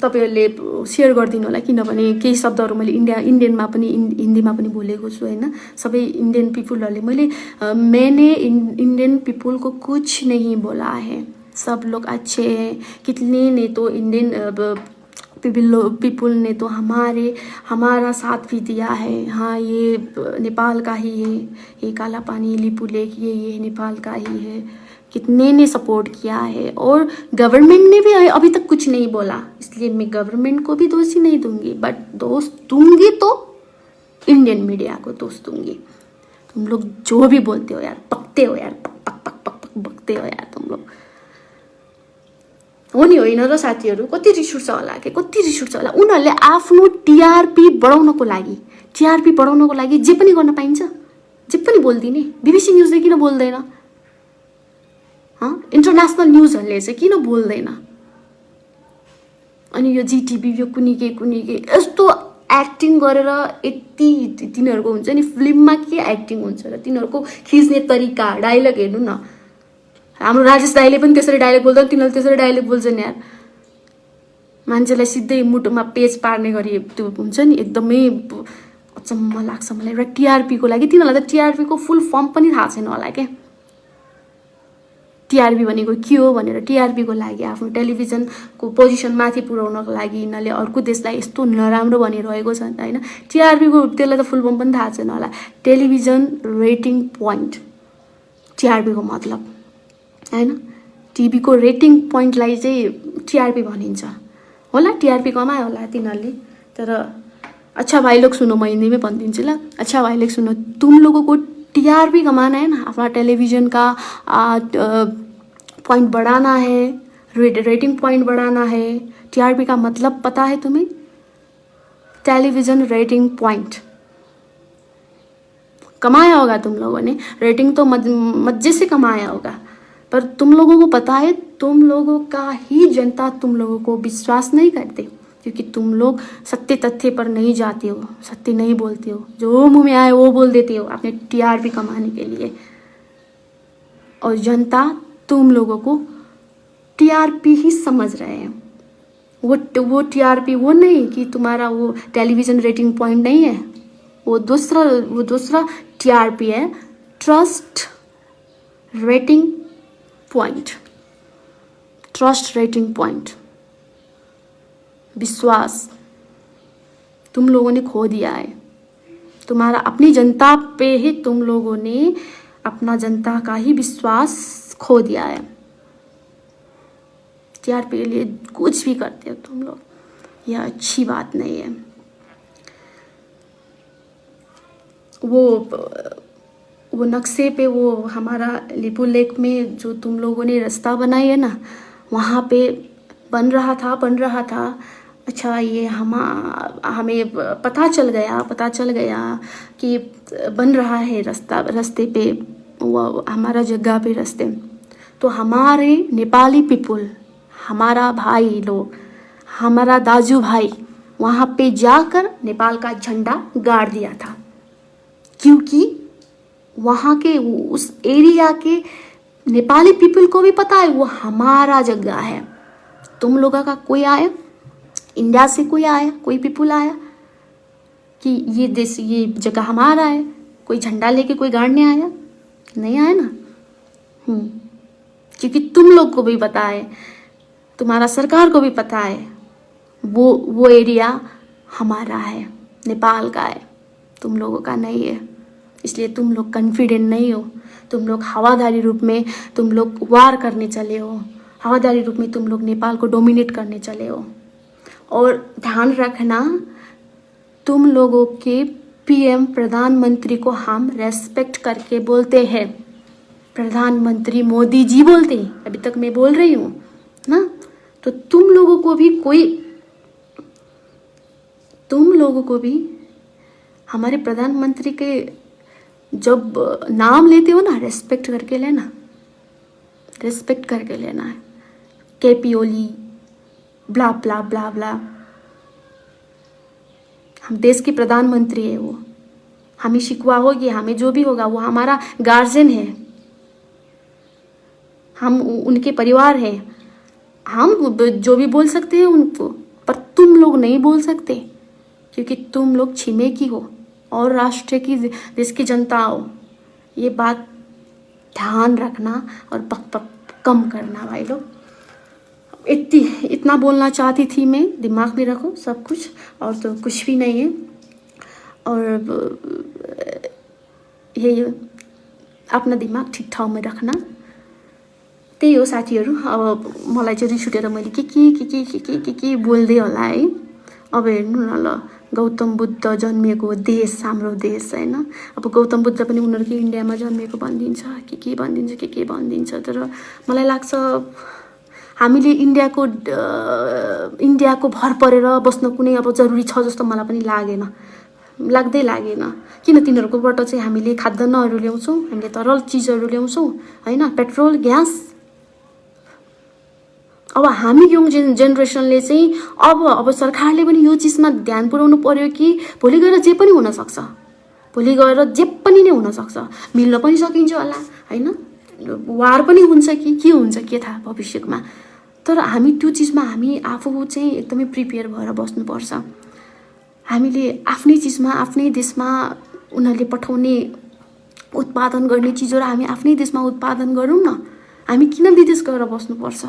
तपाईहरुले शेयर गरिदिनु होला, किनभने केही शब्दहरू मैले इन्डियनमा पनि हिन्दीमा पनि बोलेको छु हैन। सबै इंडियन पीपुलहरूले मैंने इंडियन पीपुल को कुछ नहीं बोला है, सब लोग अच्छे हैं। कितने ने तो इंडियन पीपुल ने तो हमारा साथ भी दिया है। हाँ, ये नेपाल का ही है, ये काला पानी लिपू लेक ये नेपाल का ही है। कितने ने सपोर्ट किया है। और गवर्नमेंट ने भी अभी तक कुछ नहीं बोला, इसलिए मैं गवर्नमेंट को भी दोषी नहीं दूंगी, बट दोष दूंगी तो इंडियन मीडिया को दोष दूंगी। तुम लोग जो भी बोलते हो यार, पकते हो यार, पक बकते हो यार तुम लोग। हो नि होइन र साथीहरू, कति रिस उठ्छ होला। उनीहरूले आफ्नो टिआरपी बढाउनको लागि जे पनि गर्न पाइन्छ, जे पनि बोल्दिने। बीबीसी न्यूजले किन बोल्दैन? इन्टरनेसनल न्यूजहरूले चाहिँ किन बोल्दैन? अनि यो जीटीभी यो कुनी के यस्तो एक्टिङ गरेर यति तिनीहरूको हुन्छ नि, फिल्ममा के एक्टिङ हुन्छ र तिनीहरूको खिच्ने तरिका, डायलग हेर्नु न। हाम्रो राजेश दाइले पनि त्यसरी डायलग बोल्दैन, तिनीहरूले त्यसरी डायलग बोल्छन् यार। मान्छेलाई सिधै मुटुमा पेज पार्ने गरी त्यो हुन्छ नि, एकदमै अचम्म लाग्छ मलाई। र टिआरपी को लागि तिनीहरूलाई त टिआरपी को फुल फर्म पनि थाहा छैन होला के। टिआरपी भनेको के हो भनेर, टिआरपी को लागि आफ्नो टेलिभिजनको पोजिसन माथि पुर्याउनको लागि यिनीहरूले अर्को देशलाई यस्तो नराम्रो भनिरहेको छ हैन। टिआरपी को त्यसलाई त फुल फर्म पनि थाहा छैन होला। टेलिभिजन रेटिङ पोइन्ट, टिआरपी को मतलब हैन। टिभीको रेटिङ पोइन्टलाई चाहिँ टिआरपी भनिन्छ होला, टिआरपी कमायो होला तिनीहरूले। तर अच्छा भाई लोग सुनो, मैं हिंदी में भनिदिन्छु ल। अच्छा भाई लोग सुनो, तुम लोगों को टीआरपी कमाना है ना, अपना टेलीविज़न का पॉइंट बढ़ाना है, रेटिंग पॉइंट बढ़ाना है। टीआरपी का मतलब पता है तुम्हें? टेलीविज़न रेटिंग पॉइंट कमाया होगा तुम लोगों ने, रेटिंग तो मजे से कमाया होगा, पर तुम लोगों को पता है तुम लोगों का ही जनता तुम लोगों को विश्वास नहीं करते, क्योंकि तुम लोग सत्य तथ्य पर नहीं जाते हो, सत्य नहीं बोलते हो, जो मुंह में आए वो बोल देते हो अपने टीआरपी कमाने के लिए। और जनता तुम लोगों को टीआरपी ही समझ रहे हैं। वो टीआरपी वो नहीं कि तुम्हारा वो टेलीविज़न रेटिंग पॉइंट नहीं है, वो दूसरा टीआरपी है, trust rating point. Trust rating point, विश्वास तुम लोगों ने खो दिया है। तुम्हारा अपनी जनता पे ही तुम लोगों ने अपना जनता का ही विश्वास खो दिया है। टीआरपी के लिए कुछ भी करते हो तुम लोग, यह अच्छी बात नहीं है। वो नक्शे पे वो हमारा लिपू लेक में जो तुम लोगों ने रास्ता बनाई है ना, वहाँ पे बन रहा था। अच्छा, ये हमें पता चल गया कि बन रहा है रास्ते पे, वो हमारा जगह पे रास्ते। तो हमारे नेपाली पीपुल, हमारा भाई लोग, हमारा दाजू भाई वहाँ पे जाकर नेपाल का झंडा गाड़ दिया था, क्योंकि वहाँ के उस एरिया के नेपाली पीपल को भी पता है वो हमारा जगह है। तुम लोगों का कोई आया, इंडिया से कोई आया, कोई पीपल आया कि ये देश, ये जगह हमारा है, कोई झंडा लेके कोई गाड़ने आया? नहीं आया ना। क्योंकि तुम लोग को भी पता है, तुम्हारा सरकार को भी पता है वो एरिया हमारा है, नेपाल का है, तुम लोगों का नहीं है। इसलिए तुम लोग कॉन्फिडेंट नहीं हो, तुम लोग हवादारी रूप में तुम लोग वार करने चले हो, हवादारी रूप में तुम लोग नेपाल को डोमिनेट करने चले हो। और ध्यान रखना, तुम लोगों के पीएम प्रधानमंत्री को हम रेस्पेक्ट करके बोलते हैं, प्रधानमंत्री मोदी जी बोलते हैं, अभी तक मैं बोल रही हूँ ना। तो तुम लोगों को भी हमारे प्रधानमंत्री के जब नाम लेते हो ना, रेस्पेक्ट करके लेना, रेस्पेक्ट करके लेना है। KP Oli blah blah blah blah, हम देश के प्रधानमंत्री है, वो हमें शिकवा होगी, हमें जो भी होगा वो हमारा गार्जियन है, हम उनके परिवार हैं, हम जो भी बोल सकते हैं उनको, पर तुम लोग नहीं बोल सकते, क्योंकि तुम लोग छिमेकी हो और राष्ट्र की, देश की जनता हो। ये बात ध्यान रखना और बक कम करना भाई लोग। इतना बोलना चाहती थी मैं, दिमाग में रखो सब कुछ, और तो कुछ भी नहीं है। और ये अपना दिमाग ठिक ठाउँमा राख्न, त्यही हो साथीहरू। अब मलाई चाहिँ रिस उठेर मैले के बोल्दै होला है। अब हेर्नु न ल, गौतम बुद्ध जन्मिएको देश हाम्रो देश हैन। अब गौतम बुद्ध पनि उनीहरूकै इन्डियामा जन्मिएको भनिदिन्छ, के भनिदिन्छ। तर मलाई लाग्छ हामीले इन्डियाको भर परेर बस्न कुनै अब जरुरी छ जस्तो मलाई पनि लाग्दैन। किन तिनीहरूकोबाट चाहिँ हामीले खाद्यान्नहरू ल्याउँछौँ, हामीले तरल चिजहरू ल्याउँछौँ हैन, पेट्रोल ग्यास। अब हामी यङ जेनेरेसनले चाहिँ अब सरकारले पनि यो चिजमा ध्यान पुर्याउनु पर्यो कि भोलि गएर जे पनि हुन सक्छ, मिल्न पनि सकिन्छ होला हैन, वार पनि हुन्छ कि के हुन्छ के थाहा भविष्यमा। तर हामी त्यो चिजमा हामी आफू चाहिँ एकदमै प्रिपेयर भएर बस्नुपर्छ। हामीले आफ्नै चिजमा, आफ्नै देशमा उनीहरूले पठाउने उत्पादन गर्ने चिजहरू हामी आफ्नै देशमा उत्पादन गरौँ न। हामी किन विदेश गएर बस्नुपर्छ?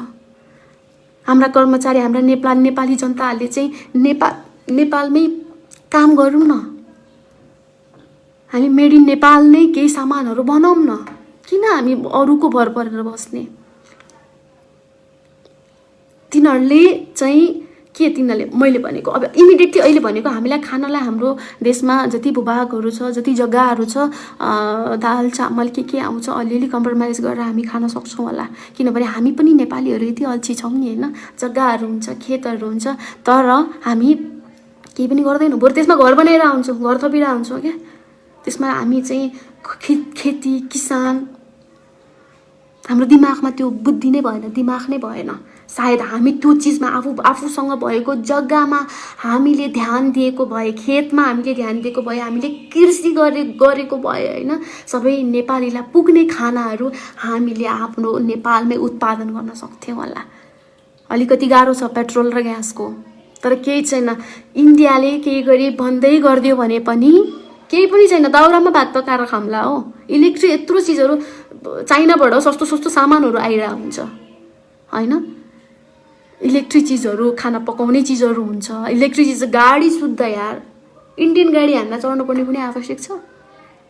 हाम्रा कर्मचारी, हाम्रा नेपाली जनताहरूले चाहिँ नेपालमै काम गरौँ न। हामी मेड इन नेपाल नै केही सामानहरू बनाऊँ न। किन हामी अरूको भर परेर बस्ने? तिनीहरूले चाहिँ के तिनीहरूले मैले भनेको अब इमिडिएटली अहिले भनेको हामीलाई खानालाई हाम्रो देशमा जति भूभागहरू छ जति जग्गाहरू छ दाल चामल के आउँछ अलिअलि कम्प्रोमाइज गरेर हामी खान सक्छौँ होला किनभने हामी पनि नेपालीहरू यति अल्छी छौँ नि होइन जग्गाहरू हुन्छ खेतहरू हुन्छ तर हामी केही पनि गर्दैनौँ बरु त्यसमा घर बनाएर आउँछौँ घर थपिएर आउँछौँ क्या त्यसमा हामी चाहिँ खेती किसान हाम्रो दिमागमा त्यो बुद्धि नै भएन दिमाग नै भएन सायद हामी त्यो चिजमा आफूसँग भएको जग्गामा हामीले ध्यान दिएको भए खेतमा हामीले ध्यान दिएको भए हामीले कृषि गरेको भए होइन सबै नेपालीलाई पुग्ने खानाहरू हामीले आफ्नो नेपालमै उत्पादन गर्न सक्थ्यौँ होला अलिकति गाह्रो छ पेट्रोल र ग्यासको तर केही छैन इन्डियाले केही गरी बन्दै गरिदियो भने पनि केही पनि छैन दाउरामा भात पकाएर खाम्ला हो इलेक्ट्रिक यत्रो चिजहरू चाइनाबाट सस्तो सस्तो सामानहरू आइरहेको हुन्छ होइन इलेक्ट्रिक चिजहरू खाना पकाउने चिजहरू हुन्छ इलेक्ट्रिक चिज गाडी शुद्ध यार इन्डियन गाडी हामीलाई चढ्नु पर्ने पनि आवश्यक छ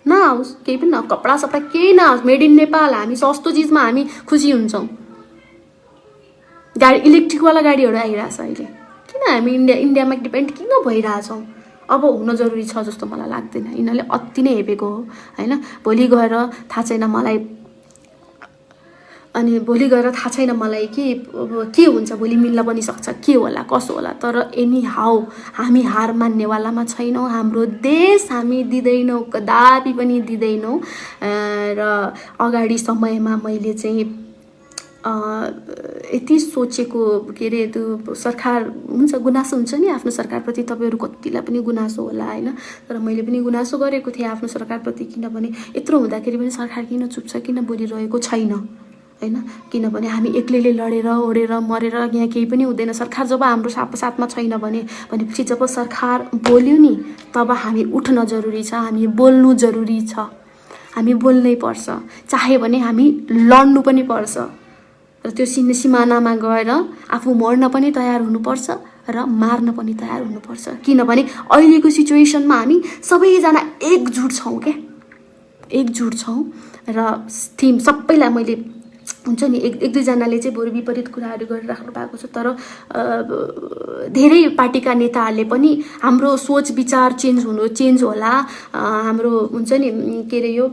नआओस् केही पनि न कपडा सपडा केही नआओस् मेड इन नेपाल हामी सस्तो चिजमा हामी खुसी हुन्छौँ गाडी इलेक्ट्रिकवाला गाडीहरू आइरहेछ अहिले किन हामी इन्डियामा डिपेन्ड किन भइरहेछौँ अब हुन जरुरी छ जस्तो मलाई लाग्दैन यिनीहरूले अति नै हेपेको हो होइन भोलि गएर थाहा छैन मलाई के हुन्छ भोलि मिल्न पनि सक्छ के होला कसो होला तर एनी हाउ हामी हार मान्नेवालामा छैनौँ हाम्रो देश हामी दिँदैनौँ कदापि पनि दिँदैनौँ र अगाडि समयमा मैले चाहिँ यति सोचेको के अरे त्यो सरकार हुन्छ गुनासो हुन्छ नि आफ्नो सरकारप्रति तपाईँहरू कतिलाई पनि गुनासो होला होइन तर मैले पनि गुनासो गरेको थिएँ आफ्नो सरकारप्रति किनभने यत्रो हुँदाखेरि पनि सरकार किन चुप छ किन बोलिरहेको छैन होइन किनभने हामी एक्लैले लडेर ओडेर मरेर यहाँ केही पनि हुँदैन सरकार जब हाम्रो साथमा छैन भनेपछि जब सरकार बोल्यो नि तब हामी उठ्न जरुरी छ हामी बोल्नु जरुरी छ हामी बोल्नै पर्छ चाहे भने हामी लड्नु पनि पर्छ र त्यो सिमानामा गएर आफू मर्न पनि तयार हुनुपर्छ र मार्न पनि तयार हुनुपर्छ किनभने अहिलेको सिचुएसनमा हामी सबैजना एकजुट छौँ क्या एकजुट छौँ र थिम सबैलाई मैले हुन्छ नि एक दुईजनाले चाहिँ बरु विपरीत कुराहरू गरिराख्नु भएको छ तर धेरै पार्टीका नेताहरूले पनि हाम्रो सोच विचार चेन्ज होला हाम्रो हुन्छ नि के अरे यो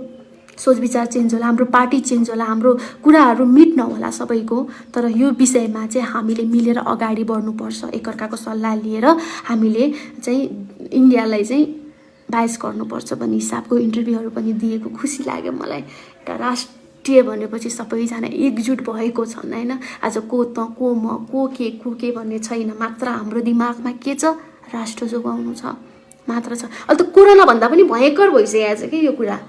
सोच विचार चेन्ज होला हाम्रो पार्टी चेन्ज होला हाम्रो कुराहरू मिट्न होला सबैको तर यो विषयमा चाहिँ हामीले मिलेर अगाडि बढ्नुपर्छ एकअर्काको सल्लाह लिएर हामीले चाहिँ इन्डियालाई चाहिँ बाइस गर्नुपर्छ भन्ने हिसाबको इन्टरभ्यूहरू पनि दिएको खुसी लाग्यो मलाई एउटा राष्ट्रिय भनेपछि सबैजना एकजुट भएको छन् होइन आज को त को म को के भन्ने छैन मात्र हाम्रो दिमागमा के छ राष्ट्र जोगाउनु छ मात्र छ अहिले त कोरोना भन्दा पनि भयङ्कर भइसकेको छ कि यो कुरा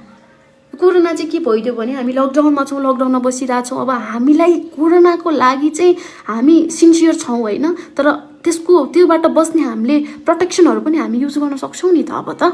कोरोना चाहिँ के भइदियो भने हामी लकडाउनमा छौँ लकडाउनमा बसिरहेछौँ अब हामीलाई कोरोनाको लागि चाहिँ हामी सिन्सियर छौँ होइन तर त्योबाट बस्ने हामीले प्रोटेक्सनहरू पनि हामी युज गर्न सक्छौँ नि त अब त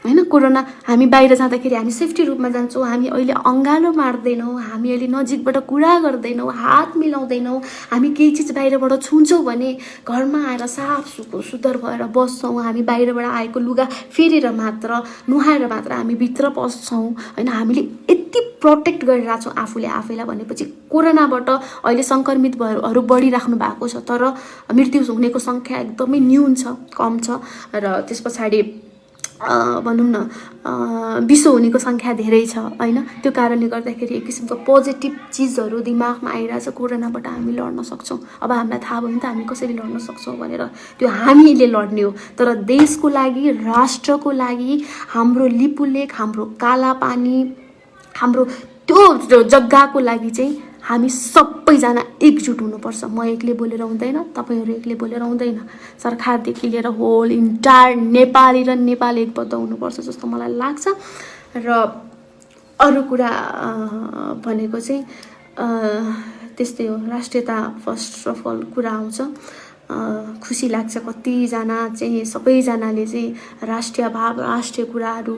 होइन कोरोना हामी बाहिर जाँदाखेरि हामी सेफ्टी रूपमा जान्छौँ हामी अहिले अँगालो मार्दैनौँ हामी अहिले नजिकबाट कुरा गर्दैनौँ हात मिलाउँदैनौँ हामी केही चिज बाहिरबाट छुन्छौँ भने घरमा आएर साफ सुग्घर भएर बस्छौँ हामी बाहिरबाट आएको लुगा फेरेर मात्र नुहाएर मात्र हामी भित्र पस्छौँ होइन हामीले यति प्रोटेक्ट गरिरहेछौँ आफूले आफैलाई भनेपछि कोरोनाबाट अहिले सङ्क्रमितहरू बढिराख्नु भएको छ तर मृत्यु हुनेको सङ्ख्या एकदमै न्यून छ कम छ र त्यस पछाडि भनौँ न विश्व हुनेको सङ्ख्या धेरै छ होइन त्यो कारणले गर्दाखेरि एक किसिमको पोजिटिभ चिजहरू दिमागमा आइरहेछ कोरोनाबाट हामी लड्न सक्छौँ अब हामीलाई थाहा भयो भने त हामी कसरी लड्न सक्छौँ भनेर त्यो हामीले लड्ने हो तर देशको लागि राष्ट्रको लागि हाम्रो लिपुलेख हाम्रो कालापानी हाम्रो त्यो जग्गाको लागि चाहिँ हामी सबैजना एकजुट हुनुपर्छ म एक्लै बोलेर हुँदैन तपाईँहरू एक्लै बोलेर हुँदैन सरकारदेखि लिएर होल इन्टायर नेपाली र नेपाली एकबद्ध हुनुपर्छ जस्तो मलाई लाग्छ र अरू कुरा भनेको चाहिँ त्यस्तै हो राष्ट्रियता फर्स्ट अफ अल कुरा आउँछ खुसी लाग्छ कतिजना चाहिँ सबैजनाले चाहिँ राष्ट्रिय भाव राष्ट्रिय कुराहरू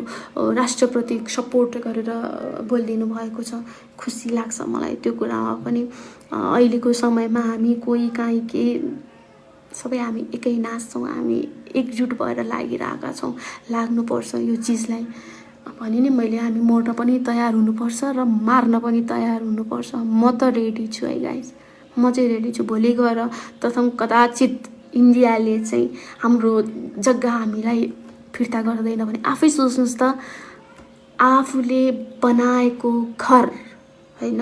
राष्ट्रप्रति सपोर्ट गरेर बोलिदिनु भएको छ खुसी लाग्छ मलाई त्यो कुरामा पनि अहिलेको समयमा हामी कोही काहीँ के सबै हामी एकै नाच्छौँ हामी एकजुट भएर लागिरहेका छौँ लाग्नुपर्छ यो चिजलाई भने नि मैले हामी मर्न पनि तयार हुनुपर्छ र मार्न पनि तयार हुनुपर्छ म त रेडी छु है गाइस म चाहिँ रेडी छु। भोलि गएर प्रथम कदाचित इन्डियाले चाहिँ हाम्रो जग्गा हामीलाई फिर्ता गर्दैन भने आफै सोच्नुहोस् त, आफूले बनाएको घर होइन,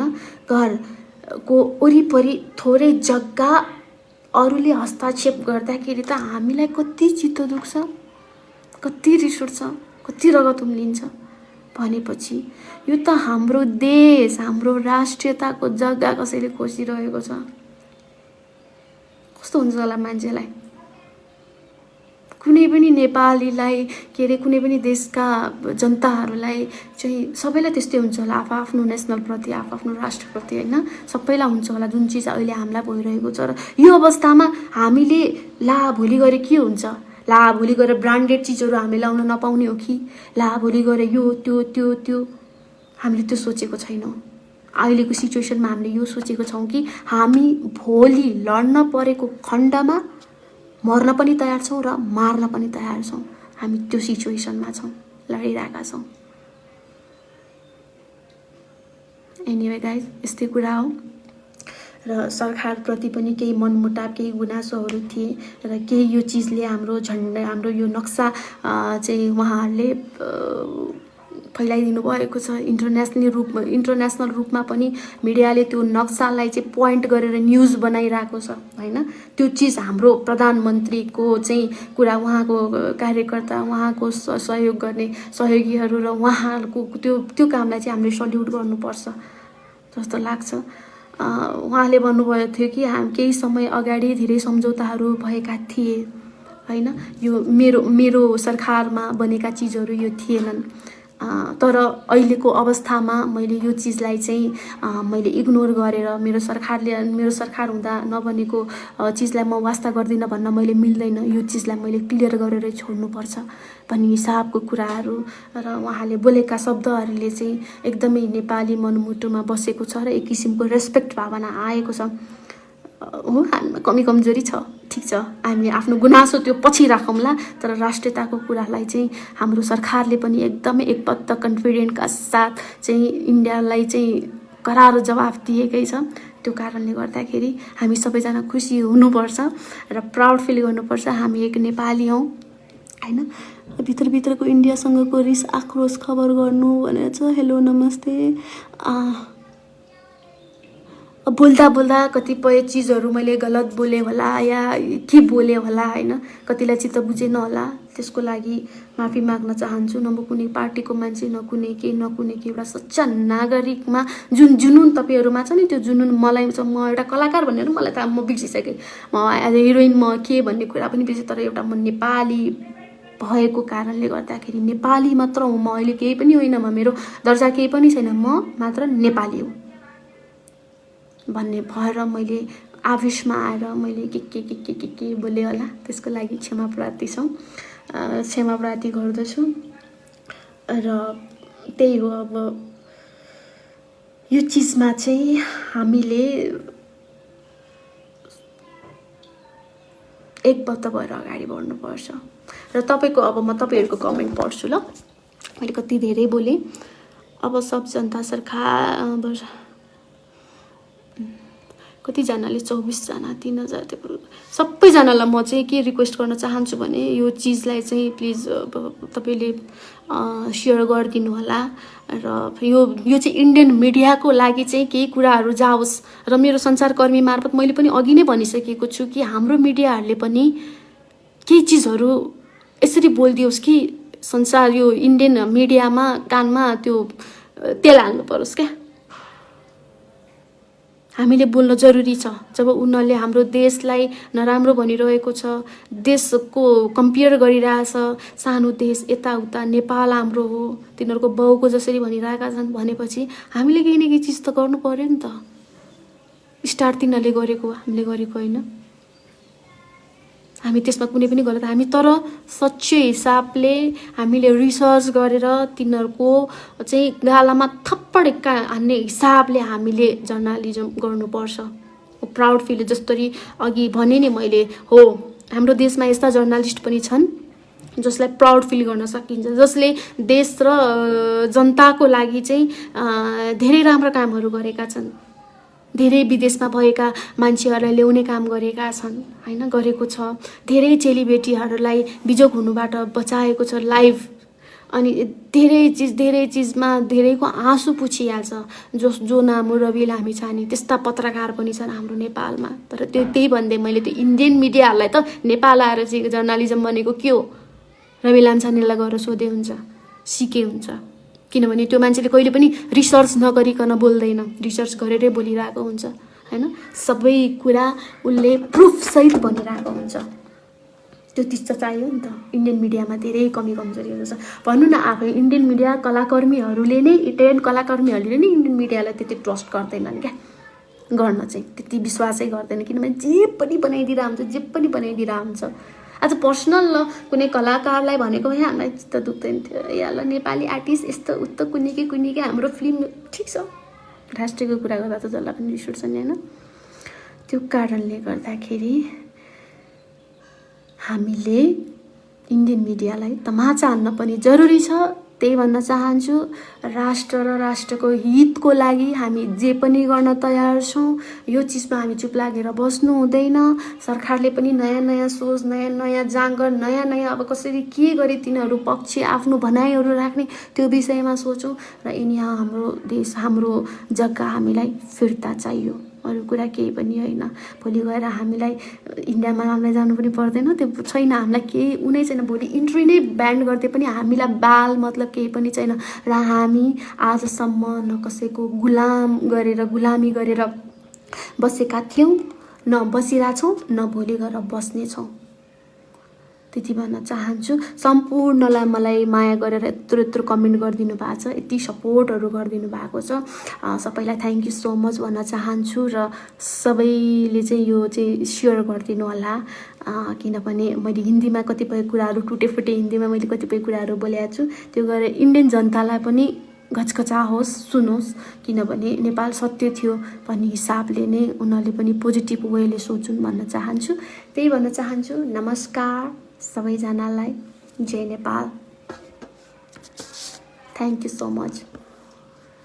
घरको वरिपरि थोरै जग्गा अरूले हस्तक्षेप गर्दाखेरि त हामीलाई कति चित्त दुख्छ, कति रिस उठ्छ, कति रगत उम्लिन्छ। भनेपछि यो त हाम्रो देश, हाम्रो राष्ट्रियताको जग्गा कसैले खोजिरहेको छ। कस्तो हुन्छ होला मान्छेलाई? कुनै पनि नेपालीलाई के अरे कुनै पनि देशका जनताहरूलाई चाहिँ सबैलाई त्यस्तै हुन्छ होला, आफ्नो नेसनलप्रति, आफ्नो राष्ट्रप्रति होइन, सबैलाई हुन्छ होला जुन चिज अहिले हामीलाई भइरहेको छ। र यो अवस्थामा हामीले ला भोलि गएर के हुन्छ, ला भोलि गएर ब्रान्डेड चिजहरू हामीले लाउन नपाउने हो कि, ला भोलि गएर यो त्यो त्यो त्यो हामीले त्यो सोचेको छैनौँ। अहिलेको सिचुएसनमा हामीले यो सोचेको छौँ कि हामी भोलि लड्न परेको खण्डमा मर्न पनि तयार छौँ र मार्न पनि तयार छौँ। हामी त्यो सिचुएसनमा छौँ, लडिरहेका छौँ। एनिवे गाइज, यस्तै कुरा हो। र सरकारप्रति पनि केही मनमुटाव, केही गुनासोहरू थिए र केही यो चिजले हाम्रो झन्डा, हाम्रो यो नक्सा चाहिँ उहाँहरूले फैलाइदिनु भएको छ। इन्टरनेसनल रूपमा पनि मिडियाले त्यो नक्सालाई चाहिँ पोइन्ट गरेर न्युज बनाइरहेको छ होइन। त्यो चिज हाम्रो प्रधानमन्त्रीको चाहिँ कुरा, उहाँको कार्यकर्ता, उहाँको सहयोग गर्ने सहयोगीहरू र उहाँहरूको त्यो कामलाई चाहिँ हामीले सल्युट गर्नुपर्छ जस्तो लाग्छ। उहाँले भन्नुभएको थियो कि केही समय अगाडि धेरै सम्झौताहरू भएका थिए होइन, यो मेरो सरकारमा बनेका चिजहरू यो थिएनन्। तर अहिलेको अवस्थामा मैले यो चिजलाई चाहिँ मैले इग्नोर गरेर मेरो सरकार हुँदा नबनेको चिजलाई म वास्ता गर्दिनँ भन्न मैले मिल्दैन। यो चिजलाई मैले क्लियर गरेर छोड्नुपर्छ भन्ने हिसाबको कुराहरू र उहाँले बोलेका शब्दहरूले चाहिँ एकदमै नेपाली मनमुटुमा बसेको छ र एक किसिमको रेस्पेक्ट भावना आएको छ। हो, हामीमा कमी कमजोरी छ, ठिक छ, हामी आफ्नो गुनासो त्यो पछि राखौँला। तर राष्ट्रियताको कुरालाई चाहिँ हाम्रो सरकारले पनि एकदमै एकबद्ध कन्फिडेन्टका साथ चाहिँ इन्डियालाई चाहिँ करार जवाफ दिएकै छ। त्यो कारणले गर्दाखेरि हामी सबैजना खुसी हुनुपर्छ र प्राउड फिल गर्नुपर्छ, हामी एक नेपाली हौँ होइन। भित्रभित्रको इन्डियासँगको रिस आक्रोश खबर गर्नु भनेर छ। हेलो नमस्ते। बोल्दा कतिपय चिजहरू मैले गलत बोले होला या के बोले होला होइन, कतिलाई चित्त बुझेन होला, त्यसको लागि माफी माग्न चाहन्छु। न म कुनै पार्टीको मान्छे, न कुनै के एउटा सच्चा नागरिकमा जुन जुनुन तपाईँहरूमा छ नि, त्यो जुनुन मलाई छ। म एउटा कलाकार भनेर मलाई त म बिर्सिसकेँ, म एज ए हिरोइन म के भन्ने कुरा पनि बिर्सेँ। तर एउटा म नेपाली भएको कारणले गर्दाखेरि नेपाली मात्र हुँ म, अहिले केही पनि होइन, म मेरो दर्जा केही पनि छैन, म मात्र नेपाली हुँ भन्ने भएर मैले आवेशमा आएर मैले के बोले होला, त्यसको लागि क्षमा प्रार्थी गर्दछु। र त्यही हो, अब यो चिजमा चाहिँ हामीले एकबद्ध भएर अगाडि बढ्नुपर्छ। र तपाईँको अब म तपाईँहरूको कमेन्ट पढ्छु ल। मैले कति धेरै बोलेँ। अब सब जनता सरकार कतिजनाले 24 जना 3000 त्यो सबैजनालाई म चाहिँ के रिक्वेस्ट गर्न चाहन्छु भने यो चिजलाई चाहिँ प्लिज तपाईँले सेयर गरिदिनु होला। र यो चाहिँ इन्डियन मिडियाको लागि चाहिँ केही कुराहरू जाओस्। र मेरो सञ्चारकर्मी मार्फत मैले पनि अघि नै भनिसकेको छु कि हाम्रो मिडियाहरूले पनि केही चिजहरू यसरी बोलिदियोस् कि संसार यो इन्डियन मिडियामा कानमा त्यो तेल हाल्नु परोस् क्या। हामीले बोल्न जरुरी छ। जब उनीहरूले हाम्रो देशलाई नराम्रो भनिरहेको छ, देशको कम्पेयर गरिरहेछ, सानो देश यताउता, नेपाल हाम्रो हो, तिनीहरूको बाउको जसरी भनिरहेका छन् भनेपछि हामीले केही न केही चिज त गर्नु पर्यो नि त। स्टार्ट तिनीहरूले गरेको, हामीले गरेको होइन। हामी त्यसमा कुनै पनि गलत, हामी तर सच्चै हिसाबले हामीले रिसर्च गरेर तिनीहरूको चाहिँ गालामा थप्पड हान्ने हिसाबले हामीले जर्नलिजम गर्नुपर्छ। प्राउड फिल, जसरी अघि भने नि मैले, हो हाम्रो देशमा यस्ता जर्नलिस्ट पनि छन् जसलाई प्राउड फिल गर्न सकिन्छ, जसले देश र जनताको लागि चाहिँ धेरै राम्रो कामहरू गरेका छन्। धेरै विदेशमा भएका मान्छेहरूलाई ल्याउने काम गरेका छन् हैन, गरेको छ। धेरै चेलीबेटीहरूलाई बिजोग हुनुबाट बचाएको छ लाइभ। अनि धेरै चिजमा धेरैको आँसु पुछिहाल्छ। जो नाम हो रवि लामिछाने, त्यस्ता पत्रकार पनि छन् हाम्रो नेपालमा। तर त्यही भन्दै मैले त्यो इन्डियन मिडियाहरूलाई त नेपाल आएर चाहिँ जर्नलिजम बनेको के हो, रवि लामिछानेलाई गएर सोधे हुन्छ, सिके हुन्छ। किनभने त्यो मान्छेले कहिले पनि रिसर्च नगरिकन बोल्दैन, रिसर्च गरेरै बोलिरहेको हुन्छ हैन। सबै कुरा उसले प्रुफसहित भनिरहेको हुन्छ। त्यो चिज त चाहियो नि त। इन्डियन मिडियामा धेरै कमी कमजोरीहरू छ। भन्नु न आफै इन्डियन मिडिया कलाकर्मीहरूले नै, इटालियन कलाकर्मीहरूले नै इन्डियन मिडियालाई त्यति ट्रस्ट गर्दैनन् क्या, गर्न चाहिँ त्यति विश्वासै गर्दैन। किनभने जे पनि बनाइदिरहेको हुन्छ, जे पनि बनाइदिरहेको हुन्छ। आज पर्सनल ल कुनै कलाकारलाई भनेको भए हामीलाई चित्त दुख्दैन थियो, या ल नेपाली आर्टिस्ट यस्तो उस्तो कुनै हाम्रो फिल्म ठिक छ, राष्ट्रियको कुरा गर्दा त जसलाई पनि रिस उठ्छ नि होइन। त्यो कारणले गर्दाखेरि हामीले इन्डियन मिडियालाई तमाचा हान्न पनि जरुरी छ। त्यही भन्न चाहन्छु, राष्ट्र र राष्ट्रको हितको लागि हामी जे पनि गर्न तयार छौँ। यो चिजमा हामी चुप लागेर बस्नु हुँदैन। सरकारले पनि नयाँ नयाँ सोच, नयाँ नयाँ जाँगर, नयाँ नयाँ अब कसरी के गरी तिनीहरू पक्ष आफ्नो भनाइहरू राख्ने त्यो विषयमा सोचौँ। र यिनीहरू हाम्रो देश, हाम्रो जग्गा हामीलाई फिर्ता चाहियो, अरू कुरा केही पनि होइन। भोलि गएर हामीलाई इन्डियामा हामीलाई जानु पनि पर्दैन, त्यो छैन, हामीलाई केही उनै छैन। भोलि इन्ट्री नै ब्यान गर्दै पनि हामीलाई बाल मतलब केही पनि छैन। र हामी आजसम्म न कसैको गुलामी गरेर बसेका थियौँ, न बसिरहेछौँ, न भोलि गएर बस्नेछौँ। त्यति भन्न चाहन्छु। सम्पूर्णलाई मलाई माया गरेर यत्रो कमेन्ट गरिदिनु भएको छ, यति सपोर्टहरू गरिदिनु भएको छ, सबैलाई थ्याङ्क यू सो मच भन्न चाहन्छु। र सबैले चाहिँ यो चाहिँ सेयर गरिदिनु होला। किनभने मैले हिन्दीमा कतिपय कुराहरू टुटेफुटे हिन्दीमा मैले कतिपय कुराहरू बोलेको छु, त्यो गरेर इन्डियन जनतालाई पनि घचघचाओस्, सुनोस्। किनभने नेपाल सत्य थियो भन्ने हिसाबले नै उनीहरूले पनि पोजिटिभ वेले सोचुन् भन्न चाहन्छु। त्यही भन्न चाहन्छु। नमस्कार सबैजनालाई, जय Nepal, thank you so much.